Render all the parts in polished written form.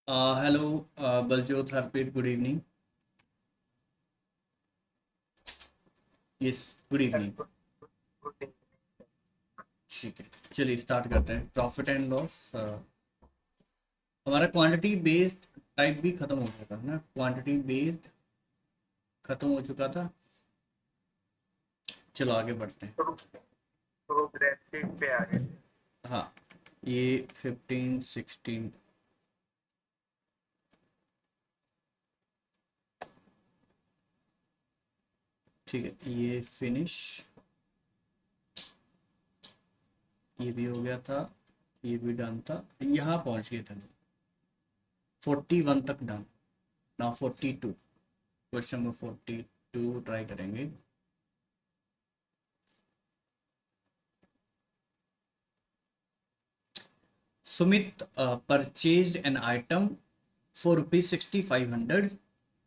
Hello Baljot Harpreet, good evening. Yes, good evening. ठीक है, चलिए स्टार्ट करते हैं। Profit and loss. हमारा क्वांटिटी बेस्ड टाइप भी खत्म हो चुका है ना, क्वांटिटी बेस्ड खत्म हो चुका था। चलो आगे बढ़ते हैं। प्रोग्रेसिव पे आ गए। हाँ, ये 15 16। ठीक है, ये फिनिश, ये भी हो गया था, ये भी डन था। यहाँ पहुंच गए थे, 41 तक डन। ना 42, क्वेश्चन नंबर 42 ट्राई करेंगे। Sumit purchased an item for rupees 6,500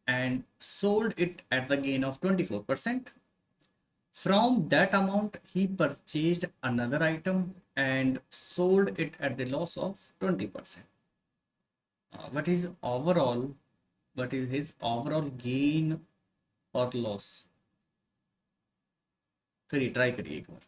and sold it at the gain of 24%. From that amount, he purchased another item and sold it at the loss of 20%. What is overall? What is his overall gain or loss? करिए, try करिए एक बार।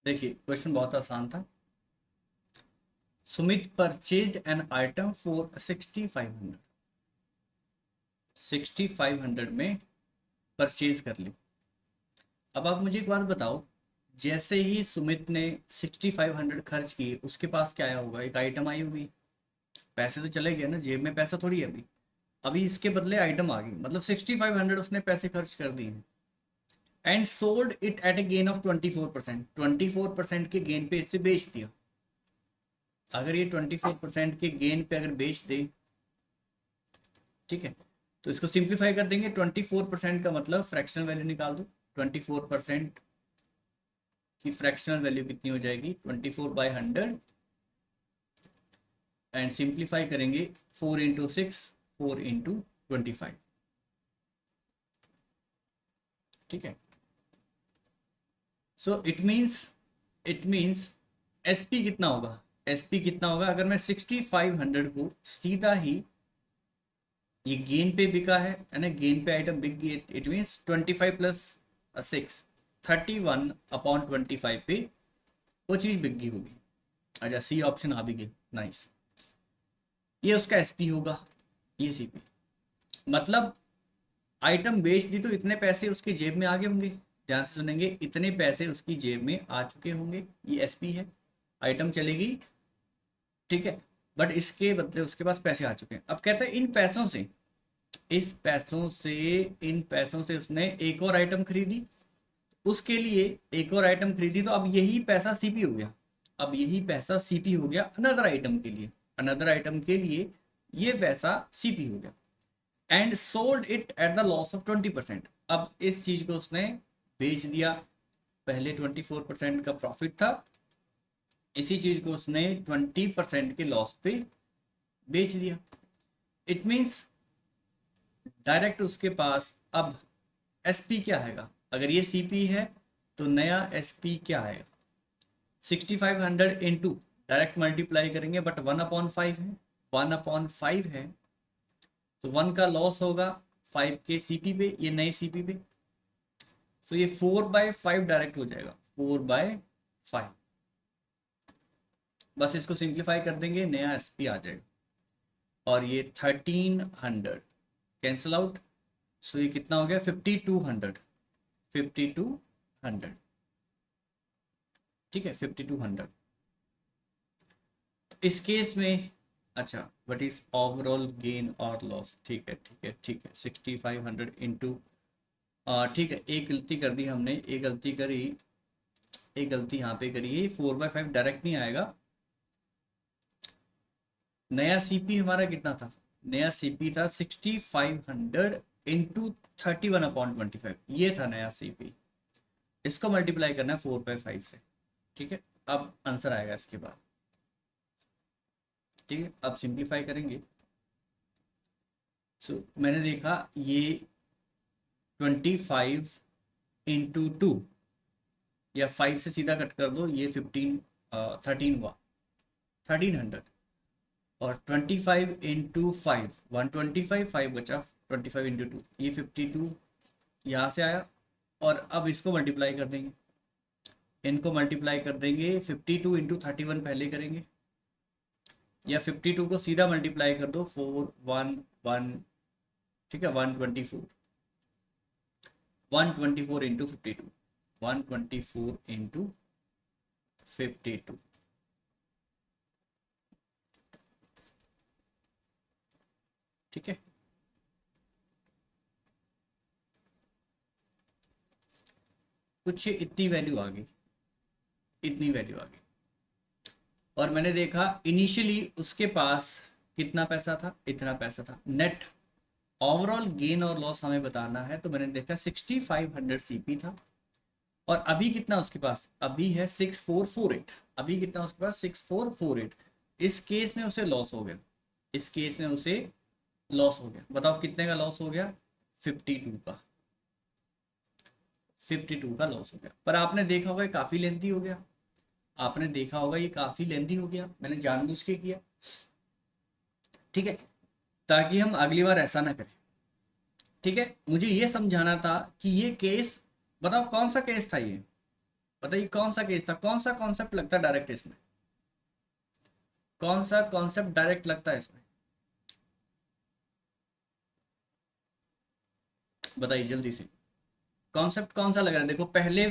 देखिए, question बहुत आसान था। Sumit purchased an item for 6,500। 6,500 में purchase कर ली। अब आप मुझे एक बात बताओ, जैसे ही सुमित ने 6,500 खर्च किए, उसके पास क्या आया होगा? एक आइटम आई होगी। पैसे तो चले गए ना, जेब में पैसा थोड़ी है अभी। अभी इसके बदले आइटम आ गई, मतलब 6,500 उसने पैसे खर्च कर दिए। And sold it at A gain of 24%। 24% के गेन पे इसे बेच दिया। अगर ये 24% के गेन पे अगर बेच दे, ठीक है, तो इसको सिंप्लीफाई कर देंगे। 24% का मतलब फ्रैक्शनल वैल्यू निकाल दो। 24% की फ्रैक्शनल वैल्यू कितनी हो जाएगी? 24/100। एंड सिंप्लीफाई करेंगे, 4 × 6, 4 × 25। ठीक है, सो इट मीन्स एसपी कितना होगा? एसपी कितना होगा अगर मैं 6,500 को सीधा ही, ये गेन पे बिका है ना, गेन पे आइटम बिक गई, इट मीन्स 25 + 6, 31/25 पे वो चीज़ बिक गई होगी। अच्छा, सी ऑप्शन आ भी गई, नाइस। ये उसका एसपी होगा, ये सीपी। मतलब आइटम बेच दी तो इतने पैसे उसकी जेब में आ गए होंगे। ध्यान से सुनेंगे, इतने पैसे उसकी जेब में आ चुके होंगे, ये एसपी है। आइटम चलेगी, ठीक है, बट इसके बदले उसके पास पैसे आ चुके हैं। अब कहते हैं इन पैसों से, इस पैसों से, इन पैसों से उसने एक और आइटम खरीदी। उसके लिए एक और आइटम खरीदी, तो अब यही पैसा सीपी हो गया। अब यही पैसा सीपी हो गया अनदर आइटम के लिए। अनदर आइटम के लिए ये पैसा सीपी हो गया। And sold it at the loss of 20%। अब इस चीज को उसने बेच दिया। पहले 24% का प्रॉफिट था, इसी चीज को उसने 20% के लॉस पे बेच दिया। इट मीन्स डायरेक्ट उसके पास अब एसपी क्या हैगा? अगर ये सीपी है तो नया एसपी क्या आएगा, 6500 इंटू डायरेक्ट मल्टीप्लाई करेंगे बट 1/5 है, 1/5 है, तो 1 का लॉस होगा 5 के सीपी पे, ये नए सीपी पे, तो ये 4/5 डायरेक्ट हो जाएगा, 4/5। बस इसको सिंप्लीफाई कर देंगे, नया एसपी आ जाएगा। और ये 1300 कैंसिल आउट, सो ये कितना हो गया 5200, 5200, ठीक है 5200। तो इस केस में अच्छा व्हाट इज ओवरऑल गेन और लॉस, ठीक है ठीक है ठीक है, 6500 इंटू, ठीक है एक गलती कर दी हमने, एक गलती करी, एक गलती यहाँ पे करी है, 4/5 डायरेक्ट नहीं आएगा। नया सीपी हमारा कितना था, नया सीपी था 6500 इंटू 31/25, ये था नया सीपी, इसको मल्टीप्लाई करना है 4/5 से, ठीक है। अब आंसर आएगा इसके बाद, ठीक है। अब सिंप्लीफाई करेंगे, सो मैंने देखा ये 25 इंटू 2 या 5 से सीधा कट कर दो, ये 13 हुआ 1300, और 25 इंटू 5 125, 5 बचा 25 इंटू 2, ये 52 यहाँ से आया। और अब इसको मल्टीप्लाई कर देंगे, इनको मल्टीप्लाई कर देंगे, 52 इंटू 31 पहले करेंगे, या 52 को सीधा मल्टीप्लाई कर दो 411, ठीक है 124, 124 इंटू 52, 124 इंटू 52, ठीक है। कुछ इतनी वैल्यू आ गई, इतनी वैल्यू आ गई। और मैंने देखा इनिशियली उसके पास कितना पैसा था, इतना पैसा था। नेट ओवरऑल गेन और लॉस हमें बताना है, तो मैंने देखा 6500 सीपी था, और अभी कितना उसके पास, अभी है 6448, अभी कितना उसके पास 6448। इस केस में उसे लॉस हो गया, इस केस में उसे लॉस हो गया। बताओ कितने का लॉस हो गया, 52 का, 52 का लॉस हो गया। पर आपने देखा होगा ये काफी लेंथी हो गया, आपने देखा होगा ये काफी लेंथी हो गया, मैंने जानबूझ के किया, ठीक है, ताकि हम अगली बार ऐसा ना करें, ठीक है। मुझे ये समझाना था कि ये केस, बताओ कौन सा केस था ये, बताइए कौन सा केस था, कौन सा कॉन्सेप्ट लगता है डायरेक्ट इसमें, कौन सा कॉन्सेप्ट डायरेक्ट लगता है इसमें, बताइए जल्दी से। कॉन्सेप्ट कौन सा लग रहा है, देखो पहले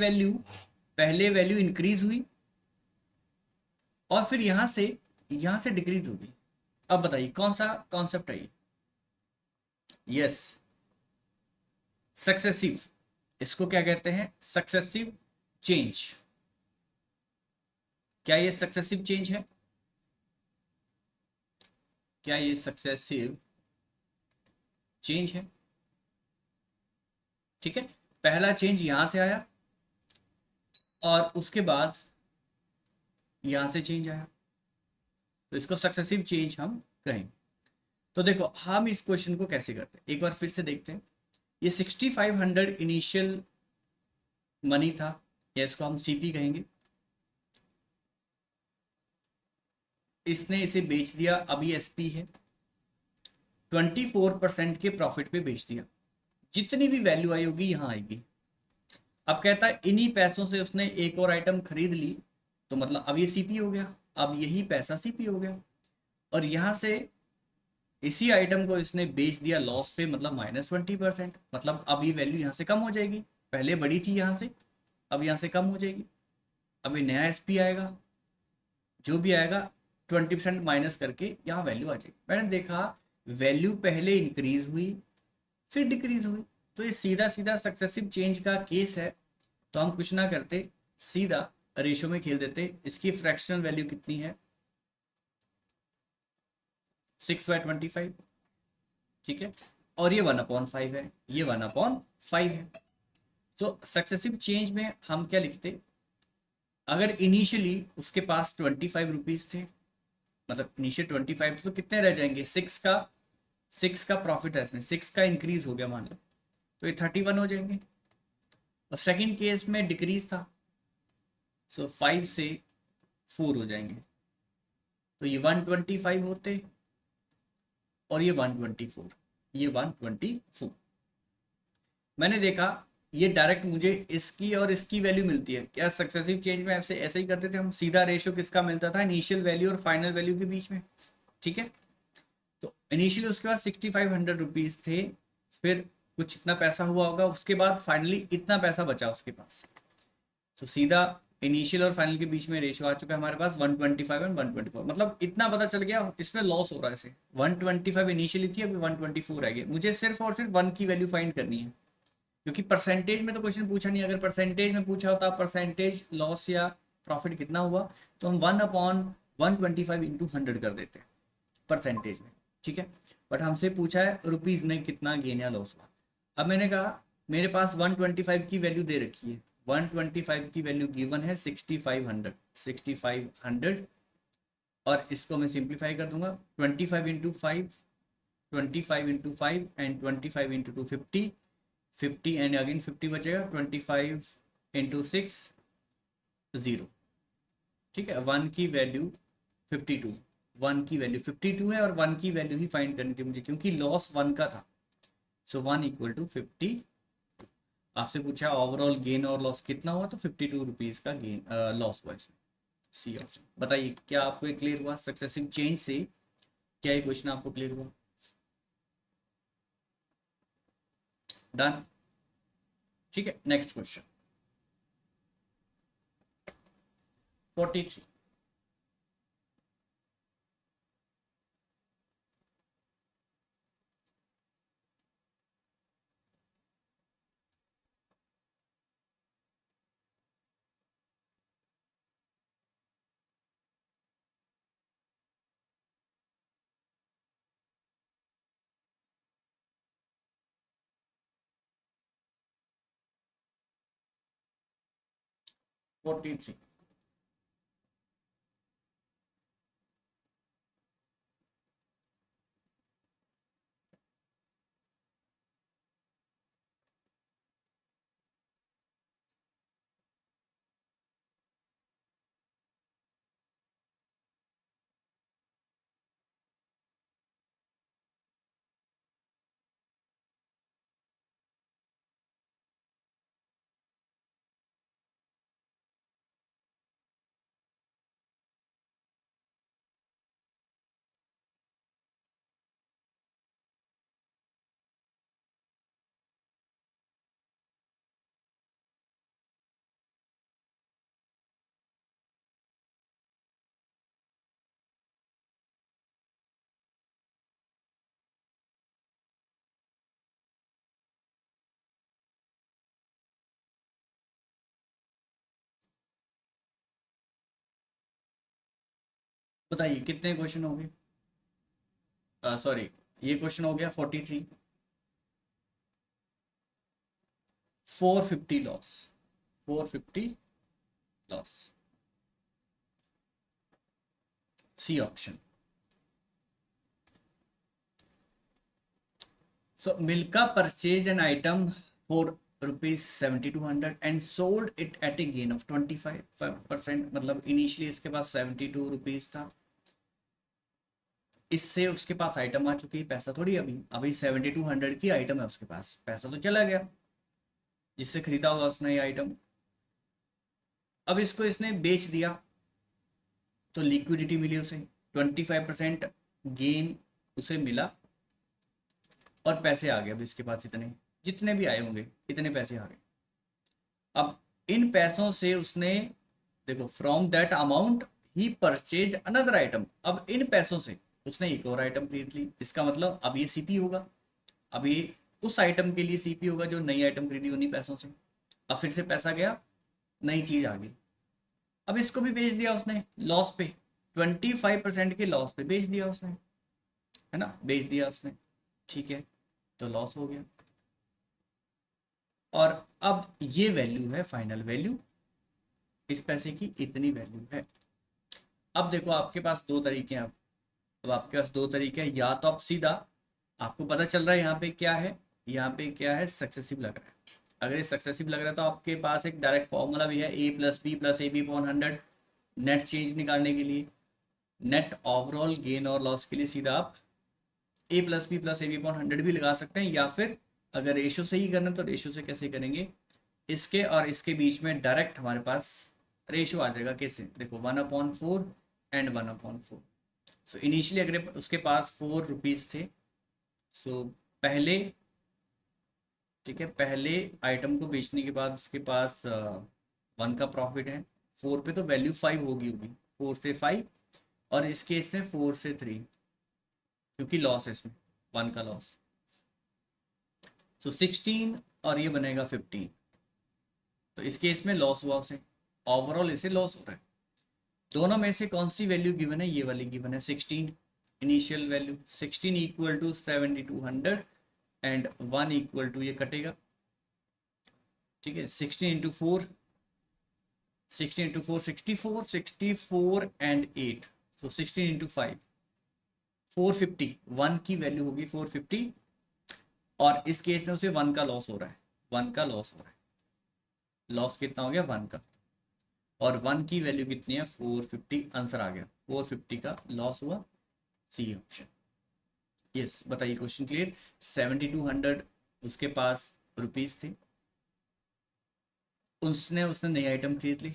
वैल्यू इंक्रीज हुई, और फिर यहां से डिक्रीज होगी। अब बताइए कौन सा कॉन्सेप्ट है ये, यस सक्सेसिव, इसको क्या कहते हैं, सक्सेसिव चेंज। क्या ये सक्सेसिव चेंज है, क्या ये सक्सेसिव चेंज है, ठीक है। पहला चेंज यहां से आया, और उसके बाद यहां से चेंज आया, तो इसको सक्सेसिव चेंज हम कहेंगे। तो देखो हम इस क्वेश्चन को कैसे करते हैं, एक बार फिर से देखते हैं। ये 6500 इनिशियल मनी था, या इसको हम सीपी कहेंगे, इसने इसे बेच दिया, अभी एसपी है, 24% के प्रॉफिट पे बेच दिया, जितनी भी वैल्यू आई होगी यहां आएगी। अब कहता है इन्हीं पैसों से उसने एक और आइटम खरीद ली, तो मतलब अब ये सीपी हो गया, अब यही पैसा सीपी हो गया, और यहां से इसी आइटम को इसने बेच दिया लॉस पे, मतलब -20%, मतलब अब ये वैल्यू यहाँ से कम हो जाएगी, पहले बड़ी थी यहाँ से, अब यहाँ से कम हो जाएगी। अब ये नया एसपी आएगा, जो भी आएगा 20% माइनस करके यहाँ वैल्यू आ जाएगी। मैंने देखा वैल्यू पहले इंक्रीज हुई फिर डिक्रीज हुई, तो ये सीधा सीधा सक्सेसिव चेंज का केस है। तो हम कुछ ना करते, सीधा रेशो में खेल देते, इसकी फ्रैक्शनल वैल्यू कितनी है 6/25, ठीक है, और ये 1/5 है, ये 1/5 है। तो सक्सेसिव चेंज में हम क्या लिखते, अगर इनिशियली उसके पास 25 रुपीज थे, मतलब इनिशियल 25, तो कितने रह जाएंगे, 6 का प्रॉफिट है इसमें, 6 का इंक्रीज हो गया मान लो, तो ये 31 हो जाएंगे, और सेकंड केस में डिक्रीज था, सो 5 से 4 हो जाएंगे, तो ये 125 होते और ये 124, ये 124। मैंने देखा ये डायरेक्ट मुझे इसकी और इसकी वैल्यू मिलती है क्या, सक्सेसिव चेंज में ऐसे ऐसे ही करते थे हम, सीधा रेशियो किसका मिलता था, इनिशियल वैल्यू और फाइनल वैल्यू के बीच में, ठीक है। तो इनिशियली उसके बाद 6500 रुपीज़ थे, फिर कुछ इतना पैसा हुआ होगा, उसके बाद फाइनली इतना पैसा बचा उसके पास, तो सीधा इनिशियल और फाइनल के बीच में रेशियो आ चुका है हमारे पास 125 एंड 124, मतलब इतना पता चल गया इसमें लॉस हो रहा है ऐसे। 125 इनिशियली थी, अभी 124 आ गई, मुझे सिर्फ और सिर्फ 1 की वैल्यू फाइंड करनी है, क्योंकि परसेंटेज में तो क्वेश्चन पूछा नहीं, अगर परसेंटेज में पूछा होता परसेंटेज लॉस या प्रॉफिट कितना हुआ, तो हम 1/125 इंटू 100 कर देते परसेंटेज में, ठीक है। बट हमसे पूछा है रुपीज़ में कितना गेन या लॉस हुआ। अब मैंने कहा मेरे पास 125 की वैल्यू दे रखी है, 125 की वैल्यू गिवन है 6500, और इसको मैं सिंप्लीफाई कर दूंगा, 25 into 5, 25 into 5 and 25 into 2 50, 50 and again 50 बचेगा, 25 इंटू 6 0, ठीक है। 1 की वैल्यू 52, 1 की वैल्यू 52 है और 1 की वैल्यू ही फाइंड करनी थी मुझे, क्योंकि लॉस 1 का था, सो 1 इक्वल टू 50। आपसे पूछा ओवरऑल गेन और लॉस कितना हुआ, तो 52 रुपीज़ का गेन लॉस हुआ इसमें, सी ऑप्शन। बताइए क्या आपको ये क्लियर हुआ, सक्सेसिव चेंज से क्या ये क्वेश्चन आपको क्लियर हुआ, डन, ठीक है। Next question 43। 43। बताइए कितने क्वेश्चन हो गए, सॉरी ये क्वेश्चन हो गया 43, 450 loss, 450 loss, C option. So Milka purchased an item for rupees 7200 and sold it at a gain of 25%, मतलब इनिशियली इसके पास 72 रुपीज था, इससे उसके पास आइटम आ चुकी है, पैसा थोड़ी अभी अभी 7200 की आइटम है उसके पास, पैसा तो चला गया जिससे खरीदा होगा उसने ये आइटम। अब इसको इसने बेच दिया तो लिक्विडिटी मिली उसे, 25% गेन उसे मिला और पैसे आ गए अब इसके पास, इतने जितने भी आए होंगे इतने पैसे आ गए। अब इन पैसों से उसने, देखो from that amount he purchase another item, अब इन पैसों से उसने एक और आइटम खरीद ली, इसका मतलब अब ये सीपी होगा, अब ये उस आइटम के लिए सीपी होगा जो नई आइटम खरीदी उन्हीं पैसों से। अब फिर से पैसा गया, नई चीज आ गई, अब इसको भी बेच दिया उसने लॉस पे, 25% के लॉस पे बेच दिया उसने, है ना, बेच दिया उसने, ठीक है, तो लॉस हो गया। और अब ये वैल्यू है फाइनल वैल्यू, इस पैसे की इतनी वैल्यू है। अब देखो आपके पास दो तरीके हैं, अब आपके पास दो तरीके हैं, या तो आप सीधा, आपको पता चल रहा है यहाँ पे क्या है, यहाँ पे क्या है सक्सेसिव लग रहा है, अगर ये सक्सेसिव लग रहा है तो आपके पास एक डायरेक्ट फॉर्मूला भी है, A plus B plus A B upon 100, net change निकालने के लिए, नेट ओवरऑल गेन और लॉस के लिए सीधा आप A plus B plus A B upon 100 भी लगा सकते हैं, या फिर अगर रेशो से ही करना तो रेशो से कैसे करेंगे, इसके और इसके बीच में डायरेक्ट हमारे पास रेशो आ जाएगा। कैसे, देखो 1/4 एंड 1/4। सो इनिशियली अगर उसके पास 4 रुपीज़ थे, सो पहले, ठीक है, पहले आइटम को बेचने के बाद उसके पास 1 का प्रॉफिट है, 4 पे तो वैल्यू 5 होगी 4 से 5, और इस केस में 4 से 3, क्योंकि लॉस है इसमें, 1 का लॉस। सो 16 और ये बनेगा 15, तो इस केस में लॉस हुआ उसे, ओवरऑल इसे लॉस हो रहा है। दोनों में से कौन सी वैल्यू गिवन है, ये वाली गिवन है 16, initial value 16 equal to 7200 and 1 equal to, ये कटेगा, ठीक है, 16 into 4, 16 into 4 64, 64 and 8, so 16 into 5 450, 1 की वैल्यू होगी 450, और इस केस में उसे 1 का लॉस हो रहा है, 1 का लॉस हो रहा है, लॉस कितना हो गया 1 का, और 1 की वैल्यू कितनी है 450, आंसर आ गया 450 का लॉस हुआ, सी ऑप्शन। यस, बताइए, क्वेश्चन क्लियर। 7200 उसके पास रुपीस थे, उसने उसने नई आइटम खरीद ली,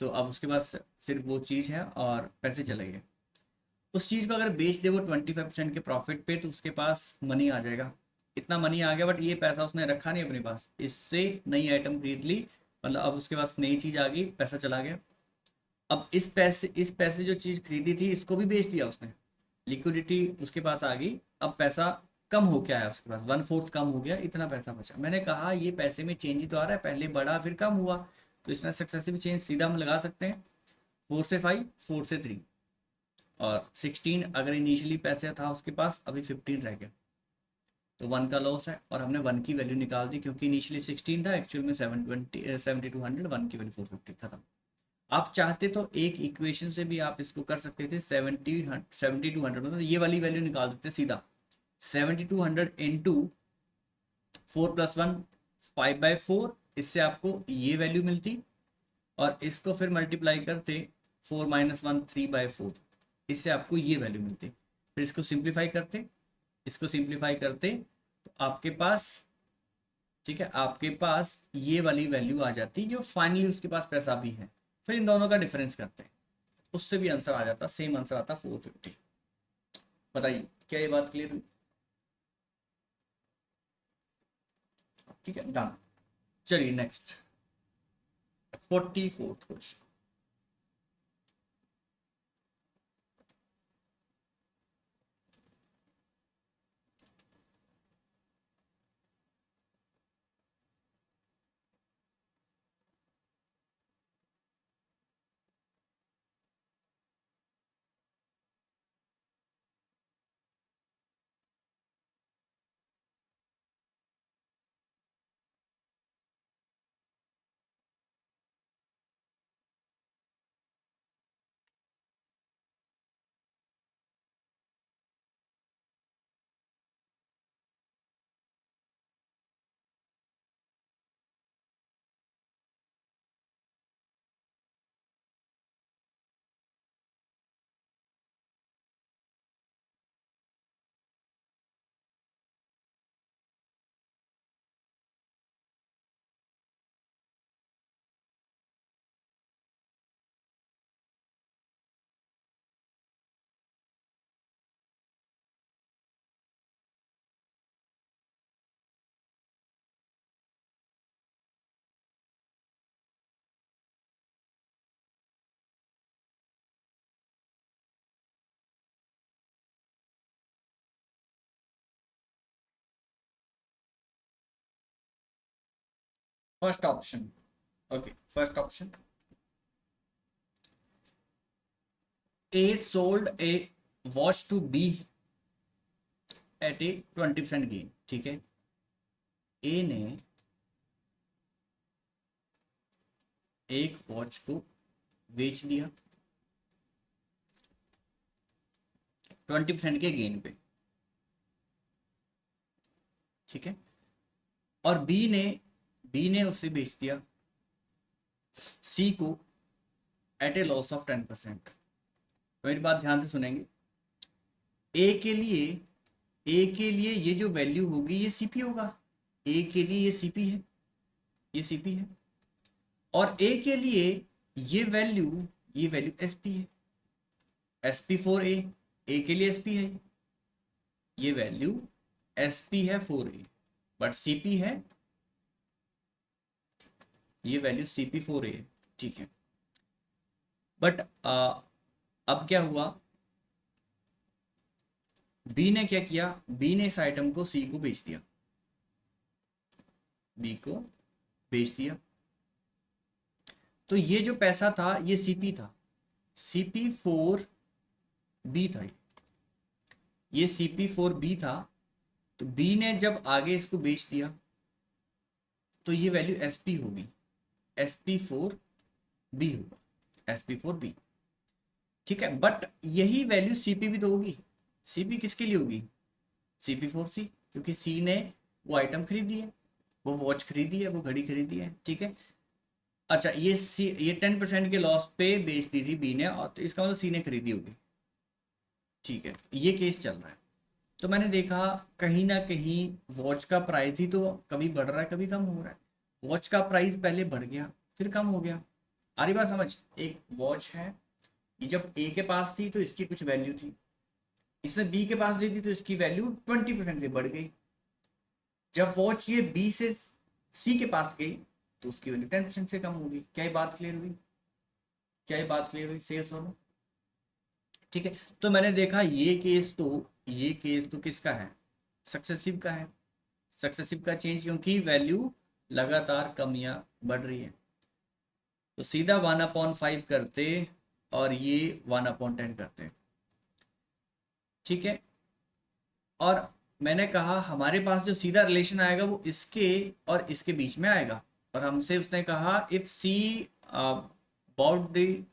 तो अब उसके पास सिर्फ वो चीज़ है और पैसे चले गए। उस चीज़ को अगर बेच दे वो 25% के प्रॉफिट पे, तो उसके पास मनी आ जाएगा, इतना मनी आ गया, बट ये पैसा उसने रखा नहीं अपने पास, इससे नई आइटम खरीद ली, मतलब अब उसके पास नई चीज़ आ गई, पैसा चला गया। अब इस पैसे जो चीज़ खरीदी थी इसको भी बेच दिया उसने, लिक्विडिटी उसके पास आ गई, अब पैसा कम हो क्या है उसके पास, 1/4 कम हो गया, इतना पैसा बचा। मैंने कहा ये पैसे में चेंज ही तो आ रहा है, पहले बढ़ा फिर कम हुआ, तो इसमें सक्सेसिव चेंज सीधा हम लगा सकते हैं, 4 से 5, 4 से 3, और 16 अगर इनिशियली पैसे था उसके पास, अभी 15 रह गया, तो 1 का लॉस है, और हमने 1 की वैल्यू निकाल दी, क्योंकि इनिशियली 16 था, एक्चुअल में 7200, 1 की वैल्यू 450, खत्म। आप चाहते तो एक इक्वेशन से भी आप इसको कर सकते थे, 7200, मतलब ये वाली वैल्यू निकाल सकते सीधा, 7200 इंटू 4+1 5/4, इससे आपको ये वैल्यू मिलती, और इसको फिर मल्टीप्लाई करते 4 - 1 3/4, इससे आपको ये वैल्यू मिलती, फिर इसको सिंप्लीफाई करते, इसको सिंप्लीफाई करते, तो आपके पास, ठीक है, आपके पास ये वाली वैल्यू आ जाती जो फाइनली उसके पास पैसा भी है, फिर इन दोनों का डिफरेंस करते हैं, उससे भी आंसर आ जाता, सेम आंसर आता 450। बताइए, क्या ये बात क्लियर हुई? ठीक है, डन। चलिए next, 44th question. First option, okay, first option, a sold a watch to be at a 20% gain, ठीक है, ए ने एक वॉच को बेच दिया 20% के गेन पे, ठीक है, और बी ने उसे बेच दिया सी को एट ए लॉस ऑफ 10%। मेरी बात ध्यान से सुनेंगे। ए के लिए ये जो वैल्यू होगी ये सीपी होगा। ए के लिए ये सीपी है, ये सीपी है। और ए के लिए ये वैल्यू एसपी है, एसपी फॉर ए के लिए एसपी है, ये वैल्यू एसपी है फॉर ए, बट सीपी है, ये वैल्यू सीपी फॉर ए, ठीक है। बट अब क्या हुआ, बी ने क्या किया, बी ने इस आइटम को सी को बेच दिया, बी को बेच दिया। तो ये जो पैसा था ये सीपी था, सीपी फोर बी था, ये सीपी फोर बी था। तो बी ने जब आगे इसको बेच दिया तो ये वैल्यू एसपी होगी, एसपी फोर बी होगा, एसपी फोर बी, ठीक है। बट यही वैल्यू सीपी भी तो होगी। सीपी किसके लिए होगी, सीपी फोर सी, क्योंकि सी ने वो आइटम खरीदी है, वो वॉच खरीदी है, वो घड़ी खरीदी है, ठीक है। अच्छा, ये 10% के लॉस पे बेच दी थी बी ने, और तो इसका मतलब सी ने खरीदी होगी, ठीक है। ये केस चल रहा है। तो मैंने देखा कहीं ना कहीं वॉच का प्राइस ही तो कभी बढ़ रहा है कभी कम हो रहा है। वॉच का प्राइस पहले बढ़ गया फिर कम हो गया। आ रही बात समझ। एक वॉच है, ये जब ए के पास थी तो इसकी कुछ वैल्यू थी, इसने बी के पास दी थी तो इसकी वैल्यू 20% से बढ़ गई। जब वॉच ये बी से सी के पास गई तो उसकी वैल्यू 10% से कम होगी। क्या ये बात क्लियर हुई, क्या ये बात क्लियर हुई, से सुनो, ठीक है। तो मैंने देखा ये केस तो किसका है, सक्सेसिव का है, सक्सेसिव का चेंज, क्योंकि वैल्यू लगातार कम या बढ़ रही है। तो सीधा 1/5 करते और ये 1/10 करते, ठीक है। और मैंने कहा हमारे पास जो सीधा रिलेशन आएगा वो इसके और इसके बीच में आएगा। और हमसे उसने कहा if C bought the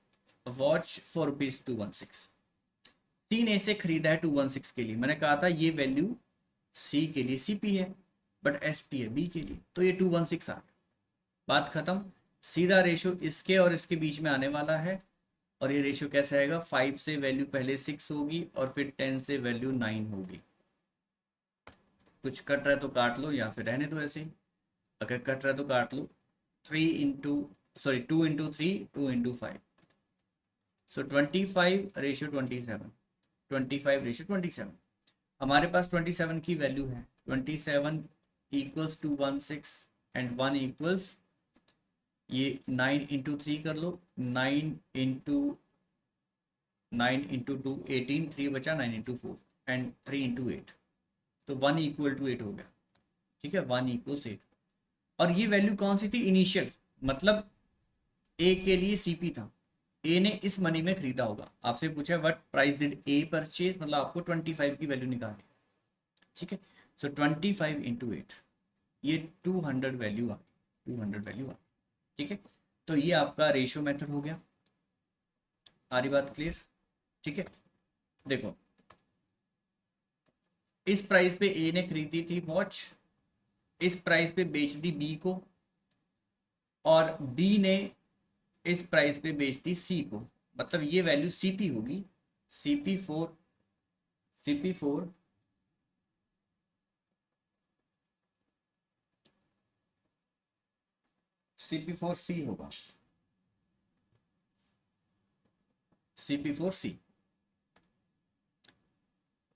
watch for ₹216, C ने इसे खरीदा है 216 के लिए। मैंने कहा था ये वैल्यू सी के लिए सीपी है बट एसपी है बी के लिए, तो ये 216 आ गया, बात खत्म। सीधा रेशो इसके और इसके बीच में आने वाला है। और ये रेशो कैसे आएगा, 5 से वैल्यू पहले 6 होगी और फिर 10 से वैल्यू 9 होगी। कुछ कट रहा है तो काट लो या फिर रहने दो ऐसे ही, अगर कट रहा है तो काट लो। 2 इंटू 3 2 इंटू 5, सो 25/27, 25/27। हमारे पास 27 की वैल्यू है, 27 इक्वल्स टू 16 एंड 1 इक्वल्स, ये 9 इंटू 3 कर लो, 9 इंटू 2 18, 3 बचा, 9 इंटू 4 एंड 3 इंटू 8, तो 1 इक्वल टू 8 हो गया, ठीक है। 1 इक्वल्स 8। और ये वैल्यू कौन सी थी, इनिशियल, मतलब ए के लिए सीपी था, ए ने इस मनी में खरीदा होगा। आपसे पूछा what price did a purchase, मतलब आपको 25 की वैल्यू निकालनी, ठीक है। सो 25 इंटू 8, ये 200 वैल्यू आ, 200 वैल्यू आ, ठीक है। तो ये आपका रेशियो मेथड हो गया। आ रही बात क्लियर, ठीक है। देखो इस प्राइस पे ए ने खरीदी थी वॉच, इस प्राइस पे बेच दी बी को, और बी ने इस प्राइस पे बेच दी सी को, मतलब ये वैल्यू सीपी होगी, सीपी4, सीपी4 सीपी4 सी होगा, सीपी4 सी,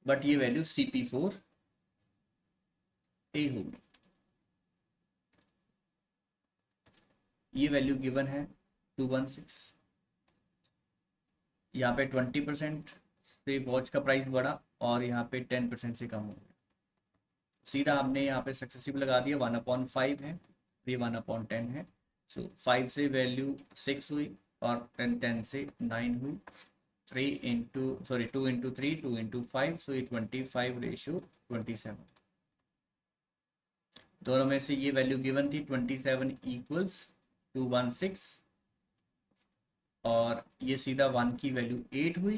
बट ये वैल्यू सीपी4 ए होगी। ये वैल्यू गिवन है 216, यहाँ पे 20% से वॉच का प्राइस बढ़ा और यहाँ पे 10% से कम हो गया। सीधा हमने यहाँ पे सक्सेसिव लगा दिया, 1/5 है, ये 1/10 है। सो 5 से वैल्यू 6 हुई और 10 से 9 हुई। 2 इंटू 3 2 इंटू 5, सो ये 25/27। दोनों में से ये वैल्यू गिवन थी, 27 इक्वल्स 216, और ये सीधा 1 की वैल्यू 8 हुई,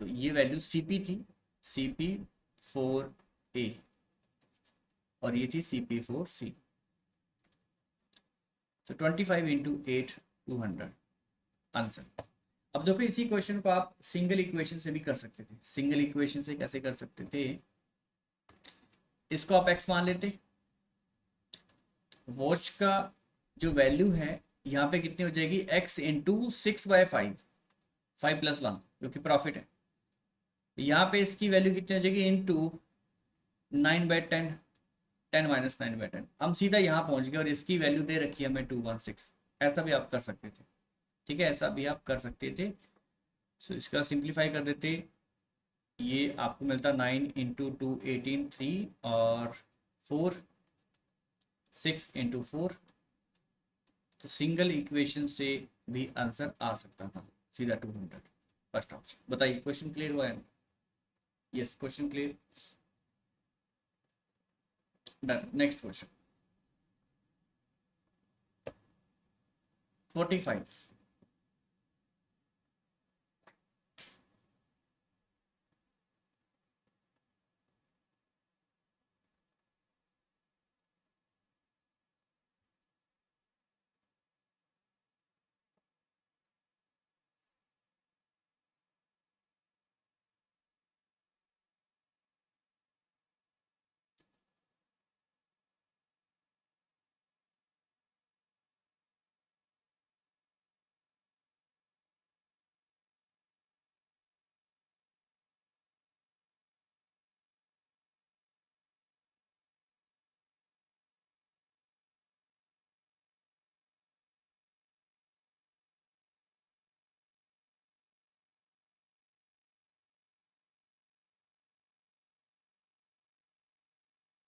तो ये वैल्यू सीपी थी, सीपी4 ए, और ये थी CP4C। तो 25 इंटू 8 200 आंसर। अब देखो इसी क्वेश्चन को आप सिंगल इक्वेशन से भी कर सकते थे। सिंगल इक्वेशन से कैसे कर सकते थे, इसको आप x मान लेते, वॉच का जो वैल्यू है यहाँ पे कितनी हो जाएगी, x इंटू 6/5, 5+1 जो कि प्रॉफिट है। यहाँ पे इसकी वैल्यू कितनी हो जाएगी, इंटू 9/10, 10 - 9/10। हम सीधा यहाँ पहुंच गए और इसकी वैल्यू दे रखी है हमें 216। ऐसा भी आप कर सकते थे, ठीक है, ऐसा भी आप कर सकते थे। सो इसका सिंप्लीफाई कर देते, ये आपको मिलता 9 इंटू 2 18 3 और 4 6 इंटू 4। तो सिंगल इक्वेशन से भी आंसर आ सकता था सीधा 200। First option. बताइए क्वेश्चन क्लियर हुआ है? Yes, question clear. Done. Next question 45।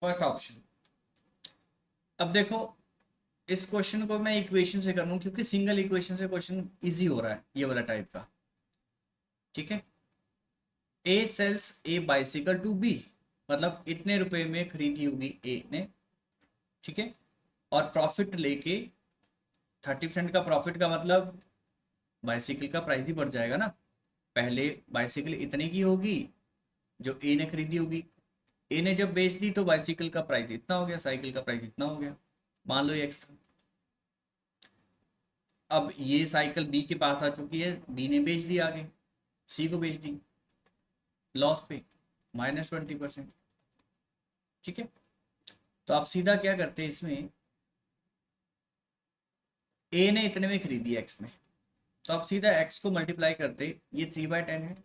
First option. अब देखो इस क्वेश्चन को मैं इक्वेशन से कर लूँ क्योंकि सिंगल इक्वेशन से क्वेश्चन इजी हो रहा है ये वाला टाइप का, ठीक है। A sells a bicycle to B, मतलब इतने रुपए में खरीदी होगी ए ने, ठीक है, और प्रॉफिट लेके 30% का प्रॉफिट का मतलब बाइसिकल का प्राइस ही बढ़ जाएगा ना। पहले बाइसिकल इतने की होगी जो ए ने खरीदी होगी, ए ने जब बेच दी तो बाइसिकल का प्राइस इतना हो गया, साइकिल का प्राइस इतना हो गया, मान लो ये एक्स्ट्रा। अब ये साइकिल बी के पास आ चुकी है, बी ने बेच दी, आगे सी को बेच दी, लॉस पे -20%, ठीक है। तो आप सीधा क्या करते हैं इसमें, ए ने इतने में खरीदी एक्स में, तो आप सीधा एक्स को मल्टीप्लाई करते, ये 3/10 है,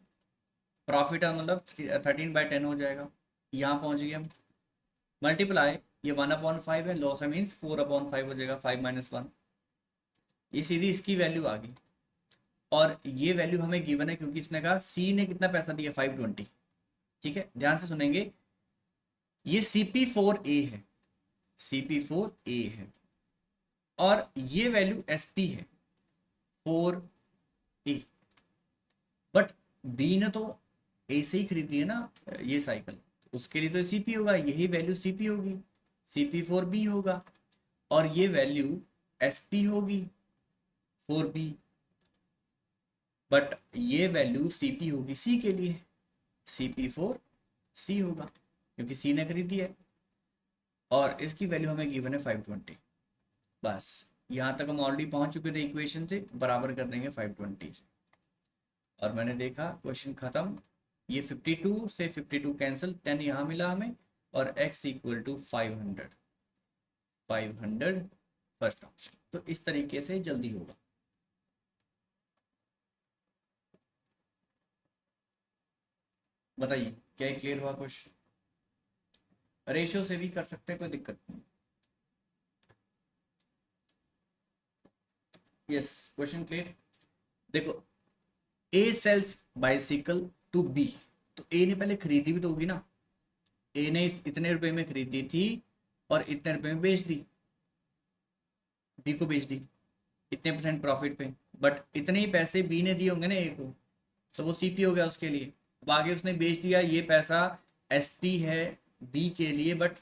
प्रॉफिट है मतलब 13/10 हो जाएगा। यहाँ पहुंच गए हम, मल्टीप्लाई, ये 1/5 है, लॉस है मीन्स 4/5 हो जाएगा, 5 - 1। ये सीधी इसकी वैल्यू आ गई, और ये वैल्यू हमें गिवन है क्योंकि इसने कहा सी ने कितना पैसा दिया, 520, ठीक है। ध्यान से सुनेंगे, ये CP4A है, CP4A है, और ये वैल्यू SP है 4A, बट बी ने तो ए से ही खरीदी है ना ये साइकिल, उसके लिए तो CP होगा, यही वैल्यू CP होगी, CP4B होगा, और ये वैल्यू SP होगी 4B, बट ये वैल्यू CP होगी सी के लिए, CP4C होगा क्योंकि सी ने खरीदी है, और इसकी वैल्यू हमें गिवन है 520। बस यहाँ तक हम ऑलरेडी पहुंच चुके थे, इक्वेशन से बराबर कर देंगे 520 से, और मैंने देखा क्वेश्चन खत्म। ये 52 से 52 कैंसिल, 10 यहाँ मिला हमें, और x equal to 500, 500 first option. तो इस तरीके से जल्दी होगा। बताइए क्या क्लियर हुआ क्वेश्चन? रेशियो से भी कर सकते हैं, कोई दिक्कत नहीं। Yes, question clear. देखो ए सेल्स बाइसिकल टू बी, तो ए ने पहले खरीदी भी तो होगी ना, ए ने इतने रुपए में खरीदी थी और इतने रुपए में बेच दी, बी को बेच दी इतने % प्रॉफिट पे, बट इतने ही पैसे बी ने दिए होंगे ना ए को, तो वो CP हो गया उसके लिए। अब आगे उसने बेच दिया, ये पैसा SP है बी के लिए, बट